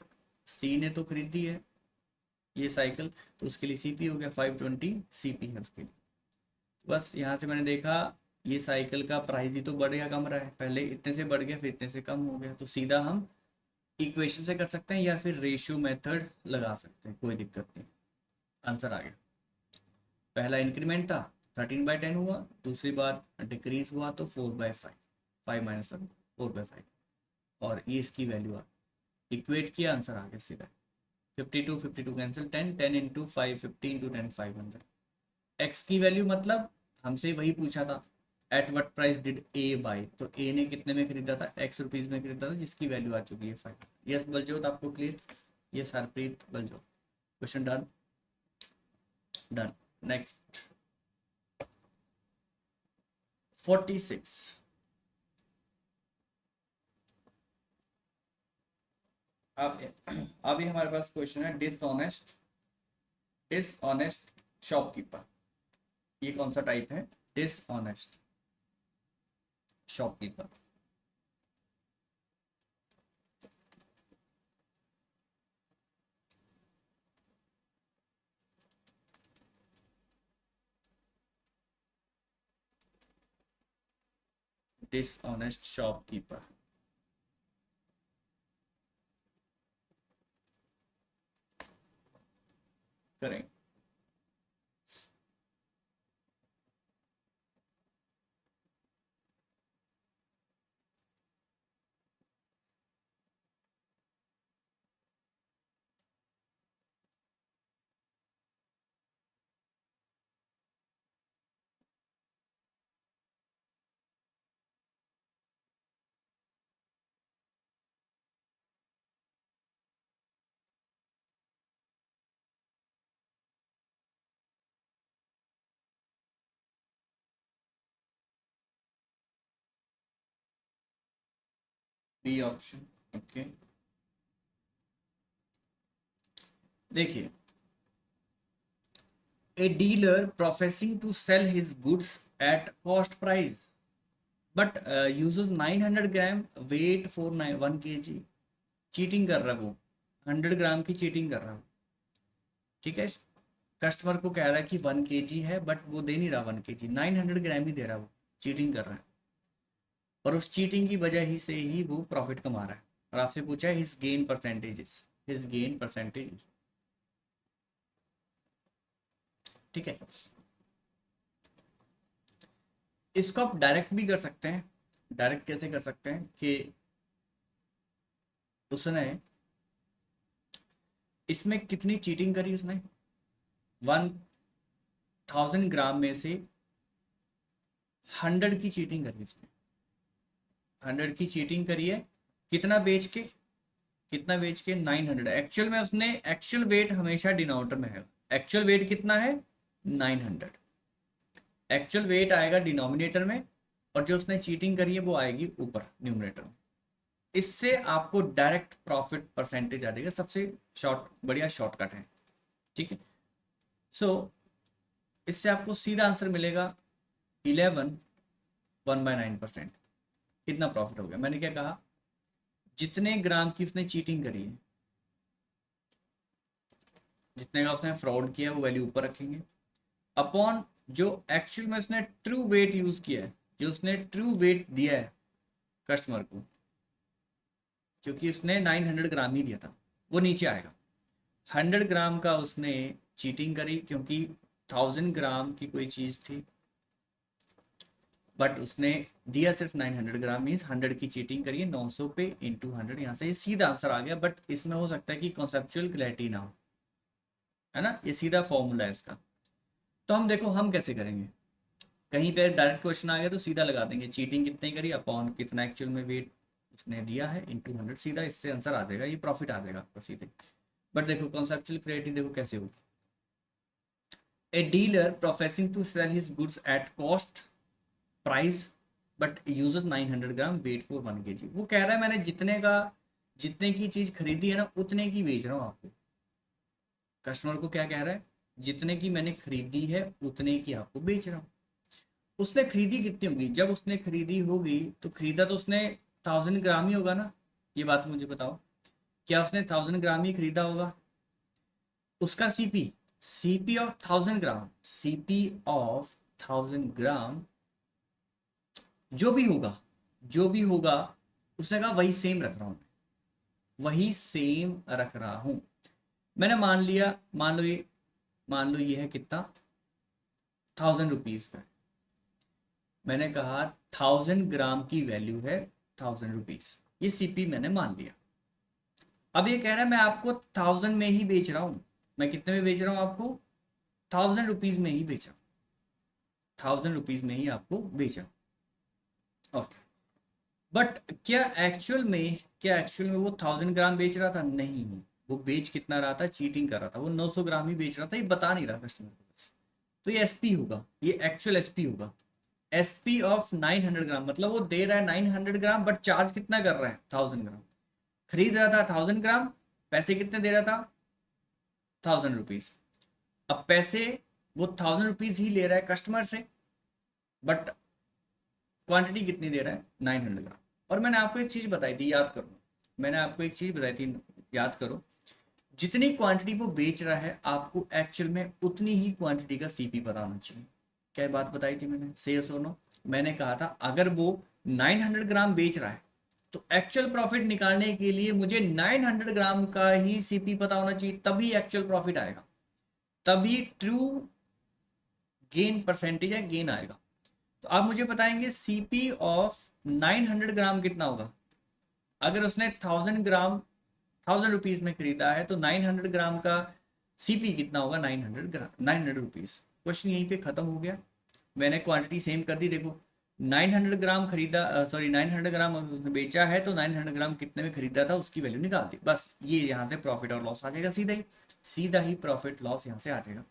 सी ने तो खरीदी है ये साइकिल, तो उसके लिए CP हो गया, 520 CP है उसके लिए। बस यहाँ से मैंने देखा ये साइकिल का प्राइस ही तो बढ़ गया, कम रहा है, पहले इतने से बढ़ गया फिर इतने से कम हो गया, तो सीधा हम इक्वेशन से कर सकते हैं या फिर रेशियो मेथड लगा सकते हैं, कोई दिक्कत नहीं। आंसर आ गया। पहला इंक्रीमेंट था 13/10 हुआ, दूसरी बार डिक्रीज हुआ तो 4/5, 5 - 1 4/5, और ये इसकी वैल्यू आ, इक्वेट किया, आंसर आ गया सीधा। 52 52 कैंसिल, 10 10 इंटू 5 50 इंटू 10 500। एक्स की वैल्यू मतलब हमसे वही पूछा था, at what price did a by, तो ए ने कितने में खरीदा था, एक्स रुपीज में खरीदा था, जिसकी वैल्यू आ चुकी है 5। यस बलजोत, आपको clear? Yes Harpreet Baljot, question done. Done. Next 46। अब अभी हमारे पास क्वेश्चन है डिसऑनेस्ट, डिसऑनेस्ट शॉपकीपर। ये कौन सा टाइप है? Dishonest shopkeeper. Dishonest shopkeeper. करें। B option. ओके, देखिए, a dealer professing to sell his goods at cost price but uses 900 gram weight for 1 kg। Cheating कर रहा है वो, 100 ग्राम की चीटिंग कर रहा है। ठीक है, कस्टमर को कह रहा है कि 1 kg है, बट वो दे नहीं रहा 1 kg, 900 ग्राम ही दे रहा है, वो चीटिंग कर रहा है, और उस चीटिंग की वजह ही से ही वो प्रॉफिट कमा रहा है। और आपसे पूछा है his gain percentages, his gain percentage. ठीक है, इसको आप डायरेक्ट भी कर सकते हैं। डायरेक्ट कैसे कर सकते हैं कि उसने इसमें कितनी चीटिंग करी, उसने 1000 ग्राम में से 100 की चीटिंग करी उसने, 100 की चीटिंग करी है। कितना बेच के, कितना बेच के 900। एक्चुअल में उसने, एक्चुअल वेट हमेशा डिनोमिनेटर में है। एक्चुअल वेट कितना है? 900। एक्चुअल वेट आएगा डिनोमिनेटर में, और जो उसने चीटिंग करी है वो आएगी ऊपर न्यूमरेटर में। इससे आपको डायरेक्ट प्रॉफिट परसेंटेज आ जाएगा, सबसे शॉर्ट बढ़िया शॉर्टकट है। ठीक है, सो इससे आपको सीधा आंसर मिलेगा 11 1/9%। कितना प्रॉफिट हो गया? मैंने क्या कहा, जितने ग्राम की उसने चीटिंग करी है, जितने का उसने फ्रॉड किया है, वो वैल्यू ऊपर रखेंगे, अपॉन जो एक्चुअल में उसने ट्रू वेट यूज किया है, जो उसने ट्रू वेट दिया है कस्टमर को, क्योंकि उसने 900 ग्राम ही दिया था, वो नीचे आएगा। 100 ग्राम का उसने चीटिंग करी, क्योंकि 1000 ग्राम की कोई चीज़ थी, बट उसने दिया सिर्फ 900 ग्राम, मीन्स 100 की चीटिंग करिए, 900 पे इंटू 100, यहाँ से ये सीधा आंसर आ गया। बट इसमें हो सकता है कि कॉन्सेप्चुअल क्लैरिटी ना हो, है ना, ये सीधा फॉर्मूला है इसका। तो हम देखो हम कैसे करेंगे, कहीं पे डायरेक्ट क्वेश्चन आ गया तो सीधा लगा देंगे, चीटिंग कितनी करी अपॉन कितना एक्चुअल में वेट इसने दिया है इंटू 100, सीधा इससे आंसर आ जाएगा, ये प्रॉफिट आ जाएगा आपका सीधे। बट देखो कॉन्सेप्चुअल क्लैरिटी देखो कैसे होगी। A dealer professing to sell his goods at cost price but uses 900 gram weight for 1 kg। वो कह रहा है मैंने जितने का, जितने की चीज खरीदी है ना, उतने की बेच रहा हूँ आपको। कस्टमर को क्या कह रहा है, जितने की मैंने खरीदी है उतने की आपको बेच रहा हूँ। उसने खरीदी कितनी होगी? जब उसने खरीदी होगी तो खरीदा तो उसने 1000 ग्राम ही होगा ना। ये बात मुझे बताओ, क्या उसने 1000 ग्राम ही खरीदा होगा? उसका CP, CP of 1000 gram, CP of 1000 ग्राम जो भी होगा, जो भी होगा, उसने कहा वही सेम रख रहा हूँ, वही सेम रख रहा हूं। मैंने मान लो ये है कितना, 1000 रुपीज का। मैंने कहा 1000 ग्राम की वैल्यू है 1000 रुपीज, ये सीपी मैंने मान लिया। अब ये कह रहा है मैं आपको 1000 में ही बेच रहा हूँ। मैं कितने में बेच रहा हूँ आपको? 1000 रुपीज में ही बेच रहा हूँ। 1000 रुपीज में ही आपको बेच रहा हूँ। ओके। बट क्या एक्चुअल में वो 1000 ग्राम बेच रहा था? नहीं। वो बेच कितना रहा था? चीटिंग कर रहा था। वो 900 ग्राम ही बेच रहा था, ये बता नहीं रहा कस्टमर को बस। तो ये एसपी होगा, ये एक्चुअल एसपी होगा। एसपी ऑफ 900 ग्राम, मतलब वो दे रहा है 900 ग्राम, बट चार्ज कितना कर रहा है? 1000 ग्राम। खरीद रहा था 1000 ग्राम, पैसे कितने दे रहा था? 1000 रुपीज। अब पैसे वो 1000 रुपीज ही ले रहा है कस्टमर से, बट क्वांटिटी कितनी दे रहा है? 900 ग्राम। और मैंने आपको एक चीज बताई थी, याद करो। मैंने आपको एक चीज बताई थी, याद करो। जितनी क्वांटिटी वो बेच रहा है, आपको एक्चुअल में उतनी ही क्वांटिटी का सीपी पता होना चाहिए। क्या बात बताई थी मैंने? से यस और नो? मैंने कहा था अगर वो 900 ग्राम बेच रहा है, तो एक्चुअल प्रॉफिट निकालने के लिए मुझे 900 ग्राम का ही सीपी पता होना चाहिए, तभी एक्चुअल प्रॉफिट आएगा, तभी ट्रू गेन परसेंटेज है, गेन आएगा। तो आप मुझे बताएंगे सीपी ऑफ 900 ग्राम कितना होगा? अगर उसने 1000 ग्राम 1000 रुपीज में खरीदा है, तो 900 ग्राम का सीपी कितना होगा? 900 ग्राम, 900 रुपीज। क्वेश्चन यहीं पे खत्म हो गया। मैंने क्वांटिटी सेम कर दी, देखो। 900 ग्राम खरीदा, सॉरी 900 ग्राम उसने बेचा है, तो 900 ग्राम कितने में खरीदा था उसकी वैल्यू निकाल दी, बस। ये यहाँ से प्रॉफिट और लॉस आ जाएगा, सीधा ही प्रॉफिट लॉस यहाँ से आ जाएगा।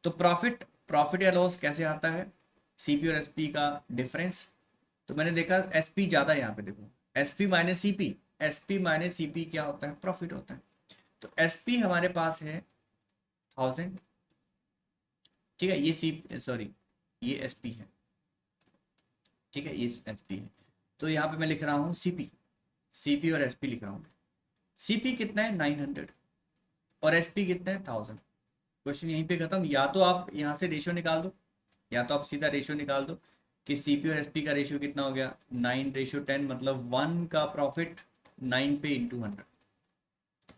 तो प्रॉफिट प्रॉफिट या लॉस कैसे आता है? सीपी और एसपी का डिफरेंस। तो मैंने देखा एसपी ज़्यादा है यहाँ पे, देखो। SP minus CP, SP minus CP क्या होता है? प्रॉफिट होता है। तो एसपी हमारे पास है 1000, ठीक है। ये सी सॉरी ये एसपी है, ठीक है, ये एसपी है। तो यहाँ पे मैं लिख रहा हूँ सीपी, सीपी और एसपी लिख रहा हूँ। सीपी कितना है? 900। और एसपी कितना है? 1000। क्वेश्चन यहीं पे खत्म। या तो आप यहाँ से रेशियो निकाल दो, या तो आप सीधा रेशियो निकाल दो कि सीपी और एसपी का रेशियो कितना हो गया? 9:10, मतलब 1 का प्रॉफिट 9 पे इंटू 100।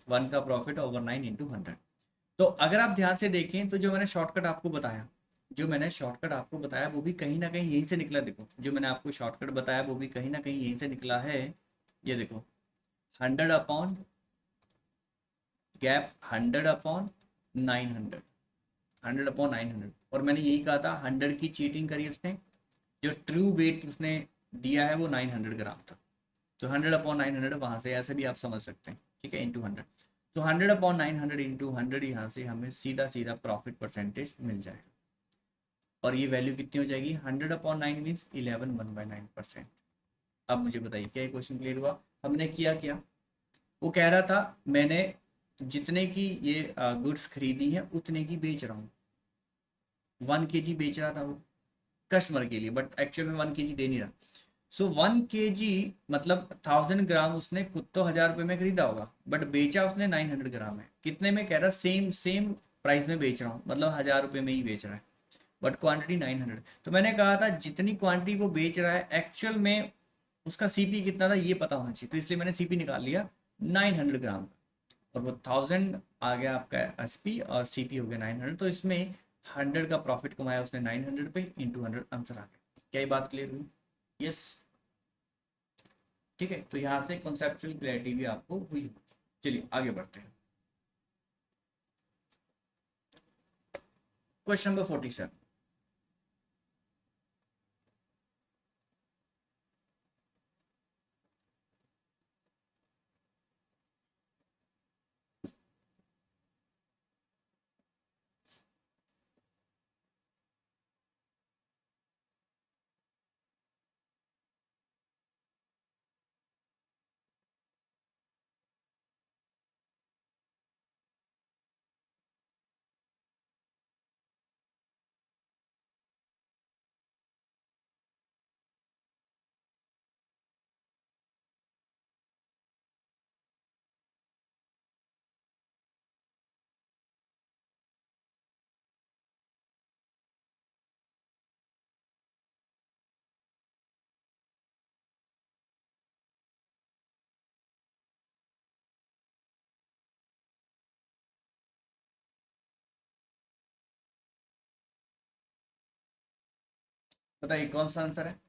1 का प्रॉफिट ओवर 9 इंटू 100। तो अगर आप ध्यान से देखें, तो जो मैंने शॉर्टकट आपको बताया वो भी कहीं ना कहीं यहीं से निकला। देखो, जो मैंने आपको शॉर्टकट बताया वो भी कहीं ना कहीं यहीं से निकला है। ये देखो, 100 अपॉन गैप, 100 अपॉन 900, 100 अपॉन 900। और मैंने यही कहा था 100 की चीटिंग करी उसने, जो ट्रू वेट उसने दिया है वो 900 ग्राम था। तो 100 अपॉन 900 वहाँ से ऐसे भी आप समझ सकते हैं, ठीक है, इंटू 100। तो 100 अपॉन 900 इंटू 100, यहाँ से हमें सीधा सीधा प्रॉफिट परसेंटेज मिल जाएगा। और ये वैल्यू कितनी हो जाएगी? 100 अपॉन 9 मीन्स 11/1/9%। अब मुझे बताइए, क्या ये क्वेश्चन क्लियर हुआ? हमने किया क्या? वो कह रहा था मैंने जितने की ये गुड्स खरीदी हैं उतने की बेच रहा हूँ। 1 kg बेच रहा था वो कस्टमर के लिए, बट एक्चुअल में 1 kg दे नहीं रहा। सो 1 kg मतलब 1000 ग्राम उसने खुद तो 1000 रुपये में खरीदा होगा, बट बेचा उसने 900 ग्राम है। कितने में? कह रहा सेम सेम प्राइस में बेच रहा हूँ, मतलब 1000 रुपये में ही बेच रहा है, बट क्वांटिटी 900। तो मैंने कहा था जितनी क्वांटिटी वो बेच रहा है एक्चुअल में उसका सीपी कितना था ये पता होना चाहिए, तो इसलिए मैंने सीपी निकाल लिया 900 ग्राम का। और वो 1000 आ गया आपका एसपी, और सीपी हो गया 900। तो इसमें 100 का प्रॉफिट कमाया उसने 900 पे, इंटू 100 आंसर आ गया। क्या ये बात क्लियर हुई? यस। ठीक है, तो यहाँ से कॉन्सेप्चुअल क्लैरिटी भी आपको हुई होगी। चलिए आगे बढ़ते हैं। Question number 47। बताइए कौन सा आंसर है?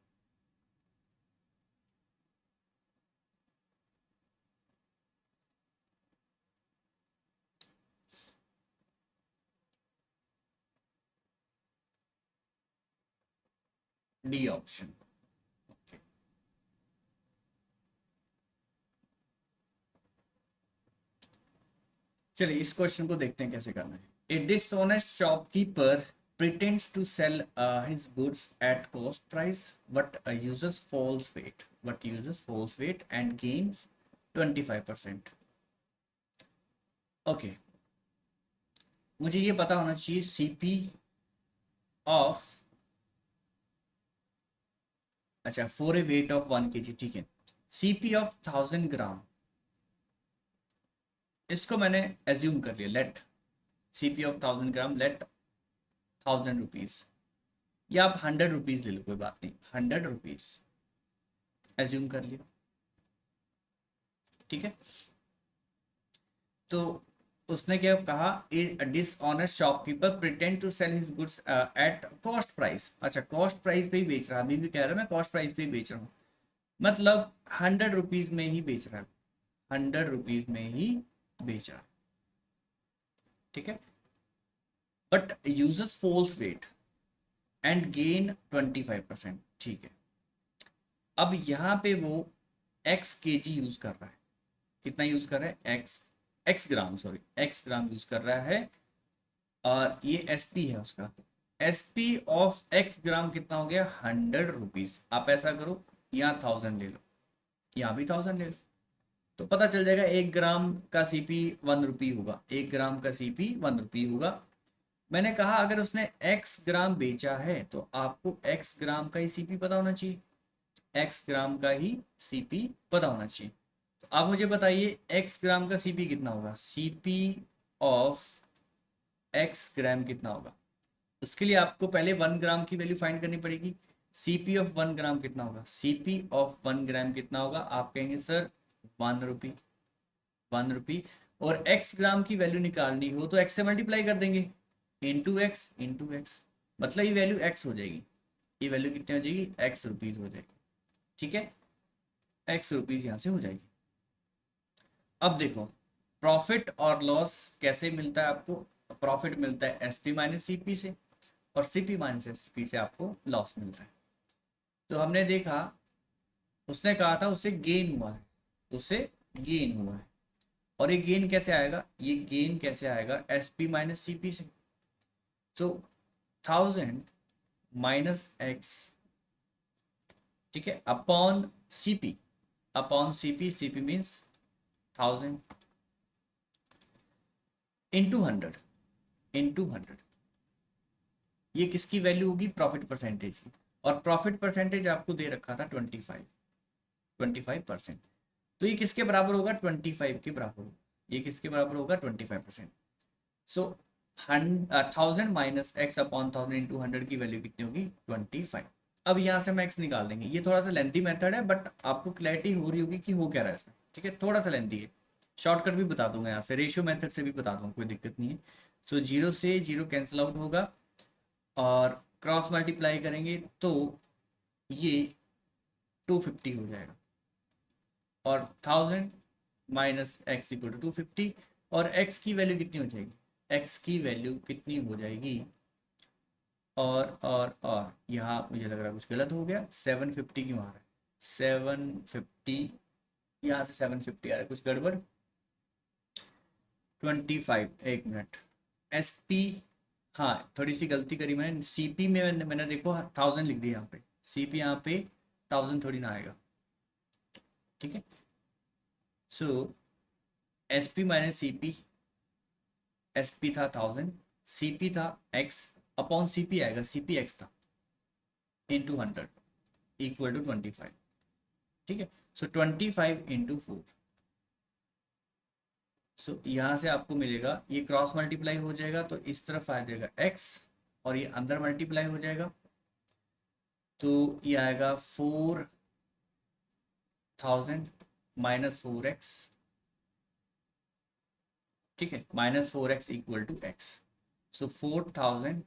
D option. चलिए इस क्वेश्चन को देखते हैं कैसे करना है। ए dishonest shopkeeper pretends to sell his goods at cost price but uses false weight and gains 25%। Okay, मुझे ये पता होना चाहिए सीपी ऑफ, अच्छा for a weight of 1 kg, ठीक है। सीपी ऑफ 1000 ग्राम, इसको मैंने एज्यूम कर लिया, let CP of 1000 gram let 1000 rupees, या आप 100 रुपीज ले लो, कोई बात नहीं, 100 रुपीज एज्यूम कर लिया, ठीक है। तो उसने क्या कहा, a dishonest shopkeeper pretend to sell his goods at cost price, अच्छा कॉस्ट प्राइस पे ही बेच रहा है, अभी भी कह रहा है मैं कॉस्ट प्राइस पे ही बेच रहा हूँ, मतलब 100 रुपीज में ही बेच रहा है, 100 रुपीज में ही बेच रहा है, ठीक है। But uses false weight and gain 25%, ठीक है। अब यहाँ पे वो एक्स केजी यूज कर रहा है, कितना यूज कर रहा है, एक्स एक्स ग्राम, सॉरी एक्स ग्राम यूज कर रहा है, और ये एसपी है उसका, एसपी ऑफ एक्स ग्राम कितना हो गया, 100 रुपीज। आप ऐसा करो, यहाँ 1000 ले लो, यहाँ भी 1000 ले लो, तो पता चल जाएगा 1 ग्राम का सीपी 1 रुपी होगा, 1 ग्राम का सीपी 1 रुपी होगा। मैंने कहा अगर उसने एक्स ग्राम बेचा है तो आपको एक्स ग्राम का ही सीपी पता होना चाहिए, एक्स ग्राम का ही सीपी पता होना चाहिए। तो आप मुझे बताइए एक्स ग्राम का सीपी कितना होगा, सीपी ऑफ एक्स ग्राम कितना होगा। उसके लिए आपको पहले 1 ग्राम की वैल्यू फाइंड करनी पड़ेगी। सीपी ऑफ 1 ग्राम कितना होगा, सीपी ऑफ 1 ग्राम कितना होगा, आप कहेंगे सर 1 रुपी, 1 रुपी। और एक्स ग्राम की वैल्यू निकालनी हो तो एक्स से मल्टीप्लाई कर देंगे, इंटू एक्स, मतलब ये वैल्यू एक्स हो जाएगी, ये वैल्यू कितनी हो जाएगी, एक्स रुपीज हो जाएगी, ठीक है, एक्स रुपीज यहाँ से हो जाएगी। अब देखो प्रॉफिट और लॉस कैसे मिलता है आपको, प्रॉफिट मिलता है एसपी माइनस सीपी से, और सीपी माइनस एसपी से आपको लॉस मिलता है। तो हमने देखा, उसने कहा था उसे गेन हुआ है, उसे गेन हुआ है, और ये गेन कैसे आएगा, ये गेन कैसे आएगा, एसपी माइनस सीपी से। सो 1000 माइनस एक्स, ठीक है, upon CP, upon CP, CP means 1000 into 100, into 100, ये किसकी वैल्यू होगी, प्रॉफिट परसेंटेज की, और प्रॉफिट परसेंटेज आपको दे रखा था 25%। तो ये किसके बराबर होगा, 25 के बराबर होगा, ये किसके बराबर होगा, 25%। सो 1000 माइनस एक्स अपॉन 1000 इंटू 100 की वैल्यू कितनी होगी, 25। अब यहाँ से हम एक्स निकाल देंगे, ये थोड़ा सा लेंथी मेथड है बट आपको क्लैरिटी हो रही होगी कि हो क्या रहा है इसमें, ठीक है, थोड़ा सा लेंथी है, शॉर्टकट भी बता दूंगा, यहाँ से रेशियो मेथड से भी बता दूंगा, कोई दिक्कत नहीं है। सो 0 से 0 कैंसिल आउट होगा, और क्रॉस मल्टीप्लाई करेंगे तो ये 250 हो जाएगा, और 1000 माइनस एक्स इक्वल टू 250, और एक्स की वैल्यू कितनी हो जाएगी, एक्स की वैल्यू कितनी हो जाएगी, और यहाँ मुझे लग रहा है कुछ गलत हो गया, 750 क्यों आ रहा है, 750, यहाँ से 750 आ रहा है, कुछ गड़बड़, 25, एक मिनट, एस पी, हाँ थोड़ी सी गलती करी मैंने, सीपी में मैंने देखो 1000 लिख दिया, यहाँ पे सीपी, यहाँ पे 1000 थोड़ी ना आएगा, ठीक है। So S P minus C P, S P था 1000, सी पी था एक्स, अपॉन सी पी आएगा, सी पी एक्स था, इंटू 100 इक्वल टू 25, ठीक है। सो 25 इंटू 4, सो यहाँ से आपको मिलेगा, ये क्रॉस मल्टीप्लाई हो जाएगा तो इस तरफ आ जाएगा एक्स, और ये अंदर मल्टीप्लाई हो जाएगा, तो ये आएगा 4000 माइनस 4x, ठीक है, minus 4x equal to x, so 4000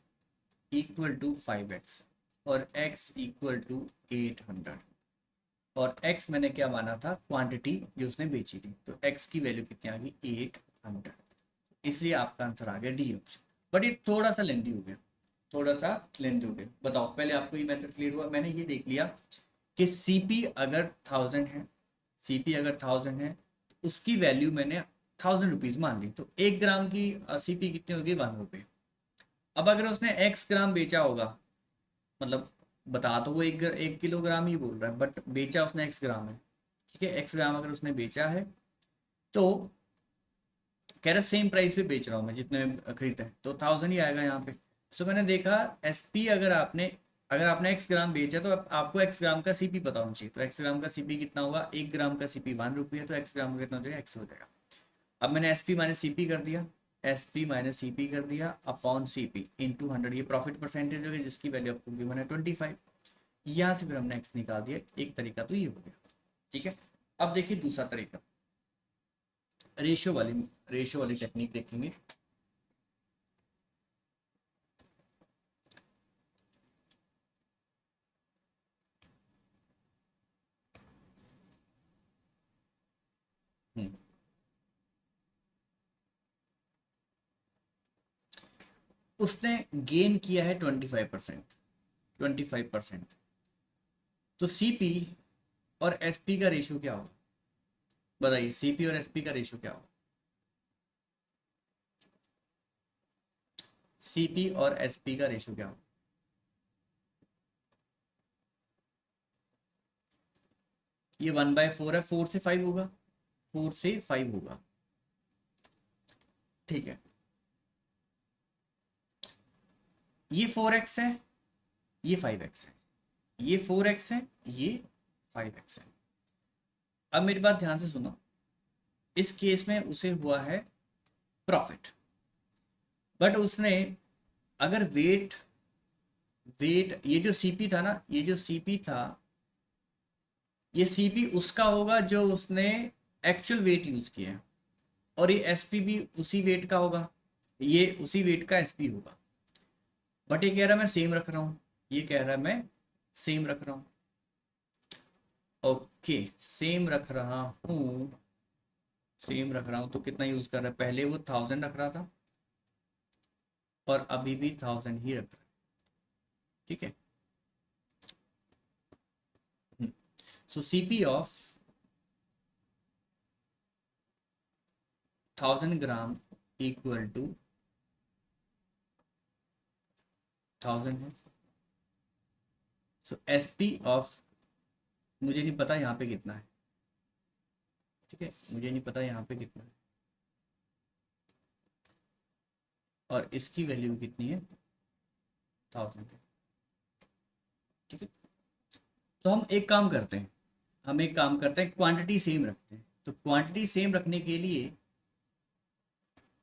equal to 5x, और x इक्वल टू 800, और x मैंने क्या माना था, क्वांटिटी जो उसने बेची थी, तो x की वैल्यू कितनी आ गई 800, इसलिए आपका आंसर आ गया डी ऑप्शन। बट ये थोड़ा सा लेंथी हो गया, थोड़ा सा लेंथी हो गया। बताओ पहले आपको ये मेथड क्लियर हुआ? मैंने ये देख लिया कि सीपी अगर 1000 है, सीपी अगर 1000 है तो उसकी वैल्यू मैंने 1000 रुपीज़ मान ली, तो 1 ग्राम की सीपी कितनी होगी, 1 रुपये। अब अगर उसने एक्स ग्राम बेचा होगा, मतलब बता तो वो 1 किलोग्राम ही बोल रहा है, बट बेचा उसने एक्स ग्राम है, ठीक है, एक्स ग्राम अगर उसने बेचा है तो कह रहा सेम प्राइस पे बेच रहा हूँ मैं जितने में खरीदा है, तो 1000 ही आएगा यहाँ पे। सो मैंने देखा एसपी अगर आपने एक्स ग्राम बेचा तो आपको एक्स ग्राम का सीपी पता होना चाहिए, तो एक्स ग्राम का सीपी कितना होगा, 1 ग्राम का सीपी 1 रुपये है, तो एक्स ग्राम का कितना हो जाएगा, एक्स हो जाएगा। अब मैंने S P minus C P कर दिया, S P minus C P कर दिया अपॉन सी पी इंटू 100, ये प्रॉफिट परसेंटेज हो गया जिसकी वैल्यू आपको गिवन है 25। यहाँ से फिर हमने एक्स निकाल दिया, एक तरीका तो ये हो गया, ठीक है। अब देखिए दूसरा तरीका, रेशियो वाली टेक्निक देखेंगे। हम्म, उसने गेन किया है 25%, 25%, तो सीपी और एसपी का रेशियो क्या होगा, बताइए, सीपी और एसपी का रेशियो क्या होगा, सीपी और एसपी का रेशियो क्या होगा? ये 1/4 है, 4 से 5 होगा, 4 से 5 होगा, ठीक है। ये 4x है, ये 5x है, ये 4x है, ये 5x है। अब मेरी बात ध्यान से सुनो, इस केस में उसे हुआ है प्रॉफिट, बट उसने अगर वेट वेट ये जो सीपी था ना, ये जो सीपी था, ये सीपी उसका होगा जो उसने एक्चुअल वेट यूज किया है, और ये एसपी भी उसी वेट का होगा, ये उसी वेट का एसपी होगा। बट ये कह रहा है मैं सेम रख रहा हूँ, ये कह रहा है मैं सेम रख रहा हूँ, ओके सेम रख रहा हूँ, सेम रख रहा हूँ, तो कितना यूज कर रहा है, पहले वो 1000 रख रहा था और अभी भी 1000 ही रख रहा है, ठीक है। So CP of 1000 gram equal to 1000 है। सो एसपी ऑफ, मुझे नहीं पता यहाँ पे कितना है, ठीक है, मुझे नहीं पता यहाँ पे कितना है, और इसकी वैल्यू कितनी है, 1000 है, ठीक है। तो हम एक काम करते हैं, क्वांटिटी सेम रखते हैं, तो क्वांटिटी सेम रखने के लिए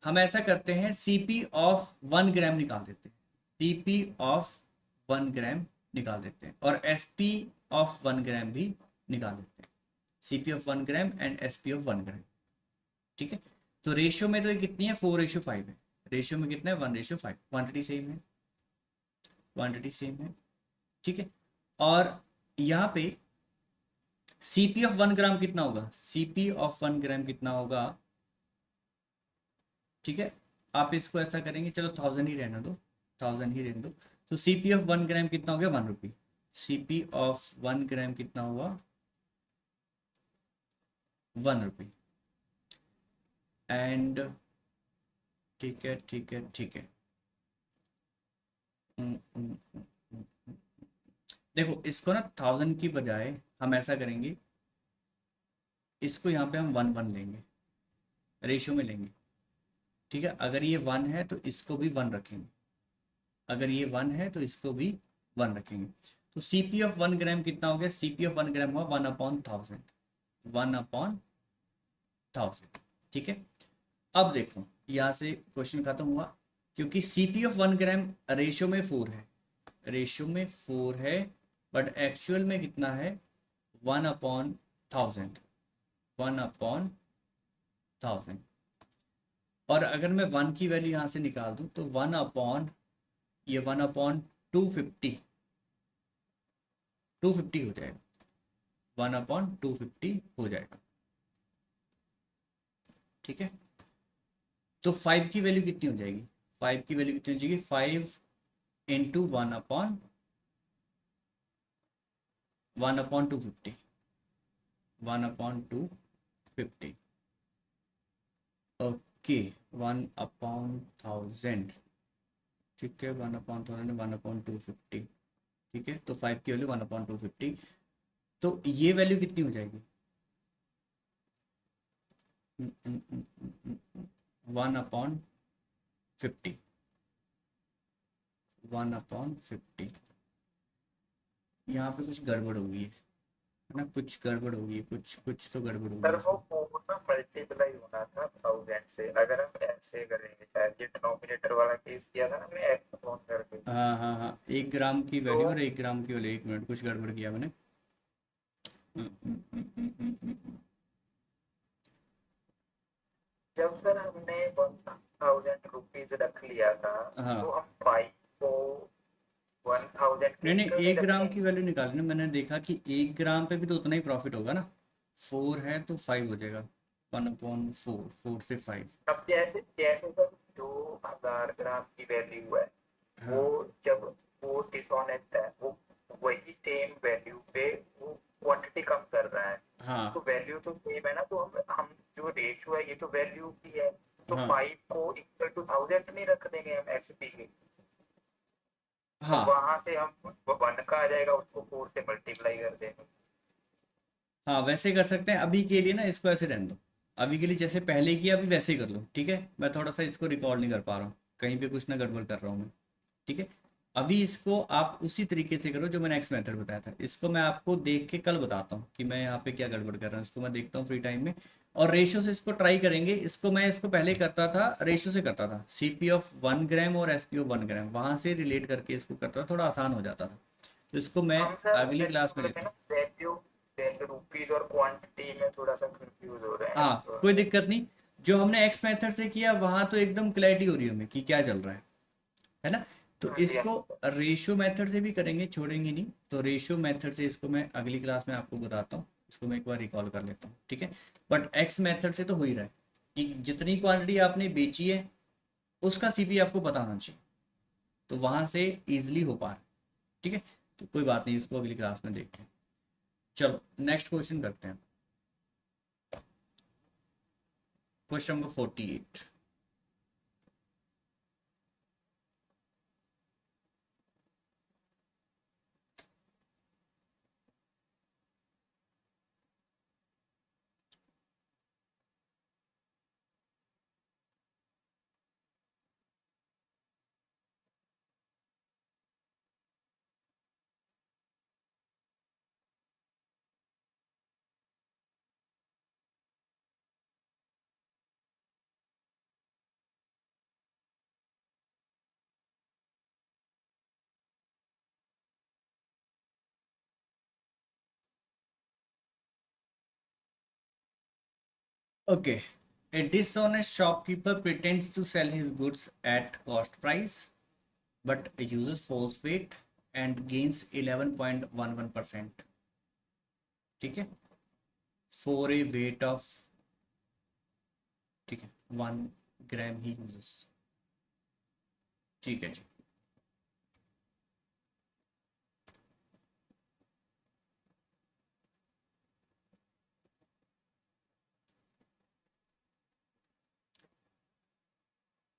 हम ऐसा करते हैं, सीपी ऑफ 1 ग्राम निकाल देते हैं, सीपी ऑफ 1 ग्राम निकाल देते हैं, और एसपी ऑफ 1 ग्राम भी निकाल देते हैं, CP of 1 gram and SP of 1 ग्राम, ठीक है। तो रेशियो में तो ये कितनी है, 4:5 है, रेशियो में कितना है, 1:5, क्वांटिटी सेम है, क्वांटिटी सेम है, ठीक है। और यहाँ पे सीपी ऑफ 1 ग्राम कितना होगा, सीपी ऑफ 1 ग्राम कितना होगा, ठीक है। आप इसको ऐसा करेंगे, चलो 1000 ही रहने दो, 1000 ही रहने दो। तो सीपी ऑफ 1 ग्राम कितना हो गया, 1 रुपी, सीपी ऑफ 1 ग्राम कितना हुआ, 1 रुपी, एंड ठीक है ठीक है ठीक है। हम्म, हम्म, हम्म, हम्म। देखो इसको ना 1000 की बजाय हम ऐसा करेंगे, इसको यहाँ पे हम 1 1 लेंगे, रेशियो में लेंगे, ठीक है। अगर ये 1 है तो इसको भी 1 रखेंगे, अगर ये 1 है तो इसको भी 1 रखेंगे। तो सीपी ऑफ 1 ग्राम कितना हो गया, सीपी ऑफ 1 ग्राम हुआ 1/1000, 1/1000, ठीक है। अब देखो यहाँ से क्वेश्चन खत्म हुआ, क्योंकि सीपी ऑफ 1 ग्राम रेशियो में 4 है, रेशियो में 4 है, बट एक्चुअल में कितना है, 1/1000, 1/1000। और अगर मैं 1 की वैल्यू यहाँ से निकाल दूँ तो 1/250, 250 हो जाएगा, 1/250 हो जाएगा। ठीक है, तो 5 की वैल्यू कितनी हो जाएगी, 5 की वैल्यू कितनी हो जाएगी, 5 इंटू 1/250, 1/250। ओके, 1/1000। ठीक है, 1/1000, 1/250। ठीक है, तो 5 की वैल्यू 1/250, तो ये वैल्यू कितनी हो जाएगी, 1/50, 1/50। यहाँ पे कुछ गड़बड़ हो गई है ना, कुछ गड़बड़ हो गई है, कुछ कुछ तो गड़बड़ हो गई सर है वो इसमें। फोर ना मल्टीप्लाई होना था 1000 से, अगर हम ऐसे करेंगे शायद, ये डिनोमिनेटर वाला केस किया था ना हमने एक्स फोन करके। हाँ हाँ हाँ, 1 ग्राम की तो वैल्यू और 1 ग्राम की वैल्यू, 1 मिनट, कुछ गड़बड़ किया मैंने। जब सर हमने 1000 रुपीज रख लिया था, हाँ, तो हम 5 को 1000 के नहीं नहीं, इक्वल नहीं 1 ग्राम की रखेंगे। वैल्यू निकाली ना मैंने, देखा कि 1 ग्राम पे भी तो उतना ही प्रॉफिट होगा ना, 4 है तो 5 हो जाएगा, 1/4, 4 से 5। अब जैसे जैसे सर 2000 ग्राम की वैल्यू है, वो हाँ जब वो डिसऑनेस्ट है, वो वही सेम वैल्यू पे वो क्वांटिटी कम कर रहा है, हाँ तो वैल्यू तो सेम है ना, तो हम जो रेशियो है ये तो वैल्यू की है, तो हाँ 5 को इक्वल टू 1000 नहीं रख देंगे हम एसपी के, तो हाँ वहां से हम 1 का आ जाएगा, उसको 4 से मल्टीप्लाई कर देंगे। हाँ, वैसे कर सकते हैं, अभी के लिए ना इसको ऐसे रहने दो, अभी के लिए जैसे पहले किया अभी वैसे ही कर लो। ठीक है, मैं थोड़ा सा इसको रिकॉर्ड नहीं कर पा रहा हूँ, कहीं पे कुछ ना गड़बड़ कर रहा हूँ मैं। ठीक है, अभी इसको आप उसी तरीके से करो जो मैंने एक्स मेथड बताया था, इसको मैं आपको देख के कल बताता हूँ कि मैं यहाँ पे क्या गड़बड़ कर रहा हूँ, इसको मैं देखता हूँ फ्री टाइम में, और रेशियो से इसको ट्राई करेंगे। इसको मैं इसको पहले करता था, रेशियो से करता था, सीपी ऑफ 1 ग्राम और एसपी ऑफ 1 ग्राम, वहाँ से रिलेट करके इसको करता था, थोड़ा आसान हो जाता था। तो इसको मैं हम सर अगली क्लास में एक्चुअल में लेता ना हूँ। वैल्यू रुपीज और क्वांटिटी में थोड़ा सा कंफ्यूज हो रहे हैं, हाँ, तो कोई दिक्कत नहीं, जो हमने एक्स मेथड से किया वहाँ तो एकदम क्लैरिटी हो रही है हमें कि क्या चल रहा है ना। तो हाँ जी हाँ इसको जी। रेशियो मेथड से भी करेंगे, छोड़ेंगे नहीं, तो रेशियो मेथड से इसको मैं अगली क्लास में आपको बताता हूँ, इसको मैं एक बार रिकॉल कर लेता हूँ। ठीक है, बट एक्स मेथड से तो हो ही रहा है कि जितनी क्वांटिटी आपने बेची है उसका सीपी आपको पता होना चाहिए, तो वहां से इजिली हो पा रहा है। ठीक है, तो कोई बात नहीं, इसको अगली क्लास में देखते हैं। चलो नेक्स्ट क्वेश्चन करते हैं, question number 48। Okay. A dishonest shopkeeper pretends to sell his goods at cost price but uses false weight and gains 11.11%. ठीक है, for a weight of, ठीक है, 1 ग्राम ही यूजेस। ठीक है जी।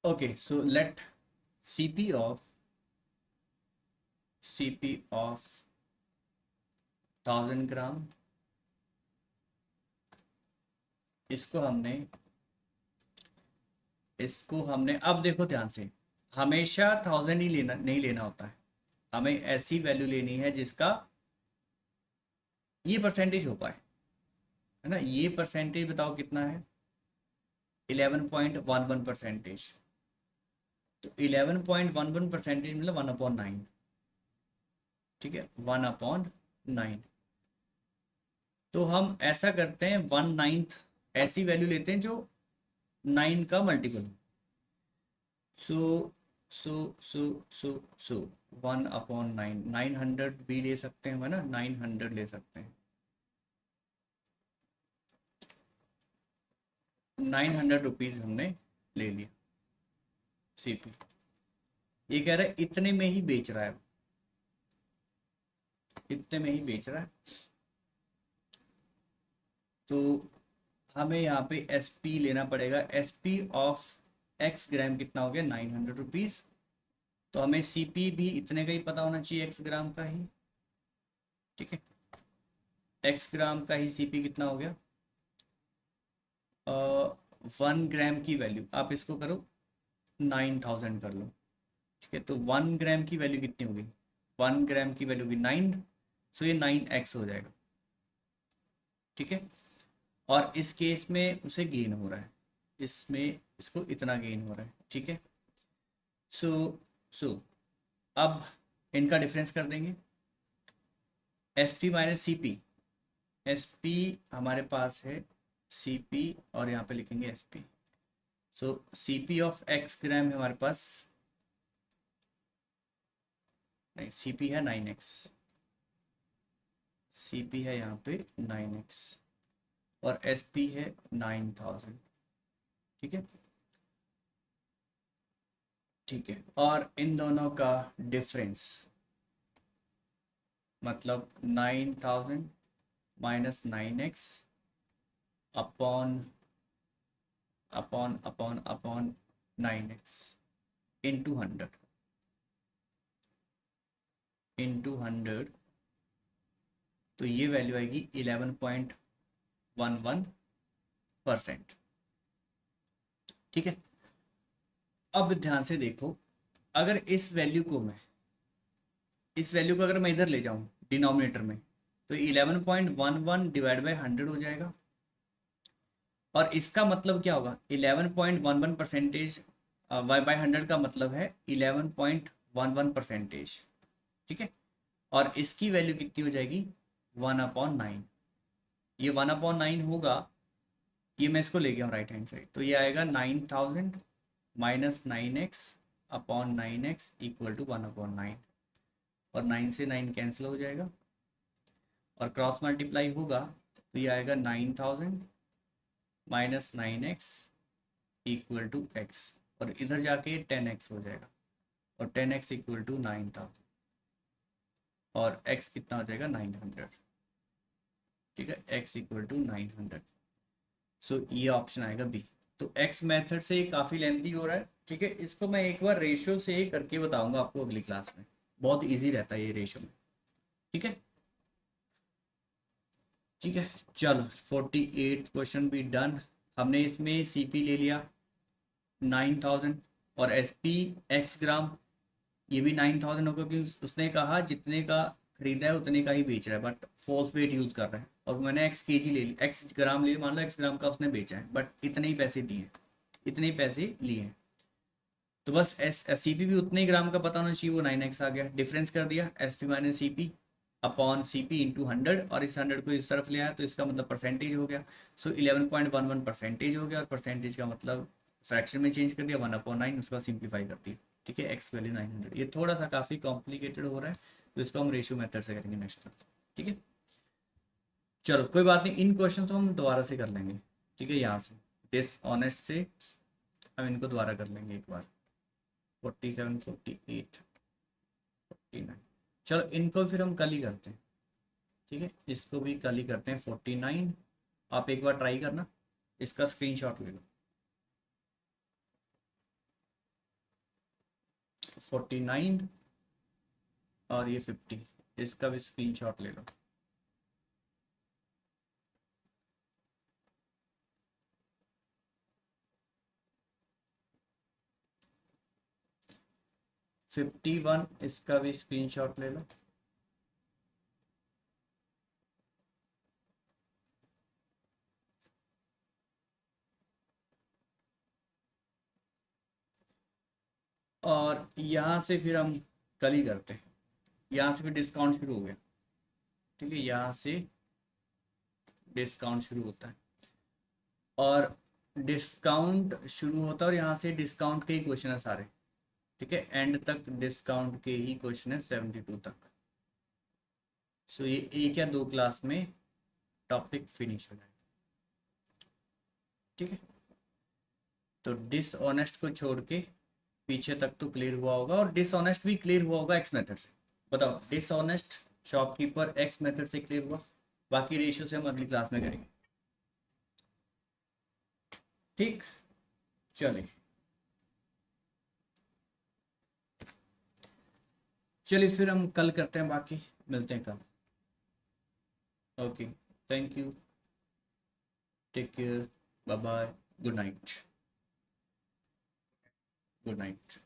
Okay, so let cp of cp of 1000 ग्राम, इसको हमने अब देखो ध्यान से, हमेशा 1000 ही लेना, नहीं लेना होता है, हमें ऐसी वैल्यू लेनी है जिसका ये परसेंटेज हो पाए, है ना। ये परसेंटेज बताओ कितना है, 11.11%। तो 11.11% मतलब 1/9। ठीक है, 1/9। तो हम ऐसा करते हैं, 1/9 ऐसी वैल्यू लेते हैं जो 9 का मल्टीपल हो। सो सो सो सो सो 1/9, 900 भी ले सकते हैं, है ना, 900 ले सकते हैं, 900 रुपीज़ हमने ले लिया सीपी। ये कह रहा है इतने में ही बेच रहा है, इतने में ही बेच रहा है। तो हमें यहाँ पे एसपी लेना पड़ेगा, एसपी ऑफ एक्स ग्राम कितना हो गया, 900 रुपीज़। तो हमें सीपी भी इतने का ही पता होना चाहिए, एक्स ग्राम का ही, ठीक है। एक्स ग्राम का ही सीपी कितना हो गया, 1 ग्राम की वैल्यू आप इसको करो 9000 कर लो, ठीक है। तो 1 ग्राम की वैल्यू कितनी होगी, 1 ग्राम की वैल्यू होगी 9, सो ये 9x हो जाएगा, ठीक है। और इस केस में उसे गेन हो रहा है, इसमें इसको इतना गेन हो रहा है, ठीक है। सो सो अब इनका डिफरेंस कर देंगे, S P minus C P, S P हमारे पास है सी पी और यहाँ पे लिखेंगे S P. So C P of X gram है हमारे पास, नहीं सी पी है 9x, सी पी है यहाँ पे 9x और एस पी है 9000, ठीक है, ठीक है। और इन दोनों का डिफरेंस मतलब 9000 minus 9x upon upon upon upon 9x into 100, तो ये वैल्यू आएगी 11.11%, ठीक है। अब ध्यान से देखो, अगर इस वैल्यू को अगर मैं इधर ले जाऊं डिनोमिनेटर में, तो 11.11 डिवाइड बाई 100 हो जाएगा। और इसका मतलब क्या होगा, 11.11% बाई 100 का मतलब है 11.11%, ठीक है। और इसकी वैल्यू कितनी हो जाएगी, 1/9। ये 1/9 होगा, ये मैं इसको ले गया हूँ राइट हैंड साइड, तो ये आएगा 9000 minus 9x upon 9x equal to 1/9। और 9 से 9 कैंसिल हो जाएगा और क्रॉस मल्टीप्लाई होगा, तो ये आएगा 9000 minus 9x equal to x, और इधर जाके 10x हो जाएगा और 10x इक्वल टू 9000 और x कितना हो जाएगा 900, ठीक है, x इक्वल टू 900। सो ये ऑप्शन आएगा बी। तो x मेथड से काफ़ी लेंथी हो रहा है, ठीक है। इसको मैं एक बार रेशियो से करके बताऊंगा आपको अगली क्लास में, बहुत इजी रहता है ये रेशियो में, ठीक है, ठीक है। चलो 48 क्वेश्चन भी डन। हमने इसमें सीपी ले लिया 9000 और एसपी एक्स ग्राम ये भी 9000 होगा, क्योंकि उसने कहा जितने का खरीदा है उतने का ही बेच रहा है, बट फॉल्स वेट यूज़ कर रहा है। और मैंने एक्स के जी ले लिया, एक्स ग्राम ले लिया, मान लो एक्स ग्राम का उसने बेचा है, बट इतने ही पैसे दिए हैं, इतने ही पैसे लिए हैं। तो बस एस सी पी भी उतने ही ग्राम का पता होना चाहिए, वो 9x आ गया, डिफरेंस कर दिया S P minus C P upon C P into 100, और इस 100 को इस तरफ ले आया तो इसका मतलब परसेंटेज हो गया। सो 11.11% हो गया, और परसेंटेज का मतलब फ्रैक्शन में चेंज कर दिया, 1/9 उसका सिंप्लीफाई कर दिया, ठीक है। एक्स वैल्यू 900, ये थोड़ा सा काफ़ी कॉम्प्लिकेटेड हो रहा है, तो इसको हम रेशियो मेथड से करेंगे नेक्स्ट क्लास, ठीक है। चलो कोई बात नहीं, इन क्वेश्चन को हम दोबारा से कर लेंगे, ठीक है। यहाँ से डिसऑनेस्ट से हम इनको दोबारा कर लेंगे एक बार, 47, 48, 49। चलो इनको फिर हम कल ही करते हैं, ठीक है, इसको भी कल ही करते हैं 49। आप एक बार ट्राई करना, इसका स्क्रीनशॉट ले लो, 49 और ये 50, इसका भी स्क्रीनशॉट ले लो। फिफ्टी वन, इसका भी स्क्रीनशॉट ले लो। और यहाँ से फिर हम कल ही करते हैं, यहाँ से फिर डिस्काउंट शुरू हो गया, ठीक है, यहाँ से डिस्काउंट शुरू होता है, और डिस्काउंट शुरू होता है और यहाँ से डिस्काउंट के ही क्वेश्चन है सारे, ठीक है, एंड तक डिस्काउंट के ही क्वेश्चन है 72 तक। सो ये एक या दो क्लास में टॉपिक फिनिश हो जाएगा। ठीक है, तो डिसऑनेस्ट को छोड़ के पीछे तक तो क्लियर हुआ होगा, और डिसऑनेस्ट भी क्लियर हुआ होगा एक्स मेथड से। बताओ, डिसऑनेस्ट शॉपकीपर एक्स मेथड से क्लियर हुआ, बाकी रेशियो से हम अगली क्लास में करेंगे। ठीक, चलिए चलिए फिर हम कल करते हैं, बाकी मिलते हैं कल। Okay, thank you, take care, bye bye, good night, good night.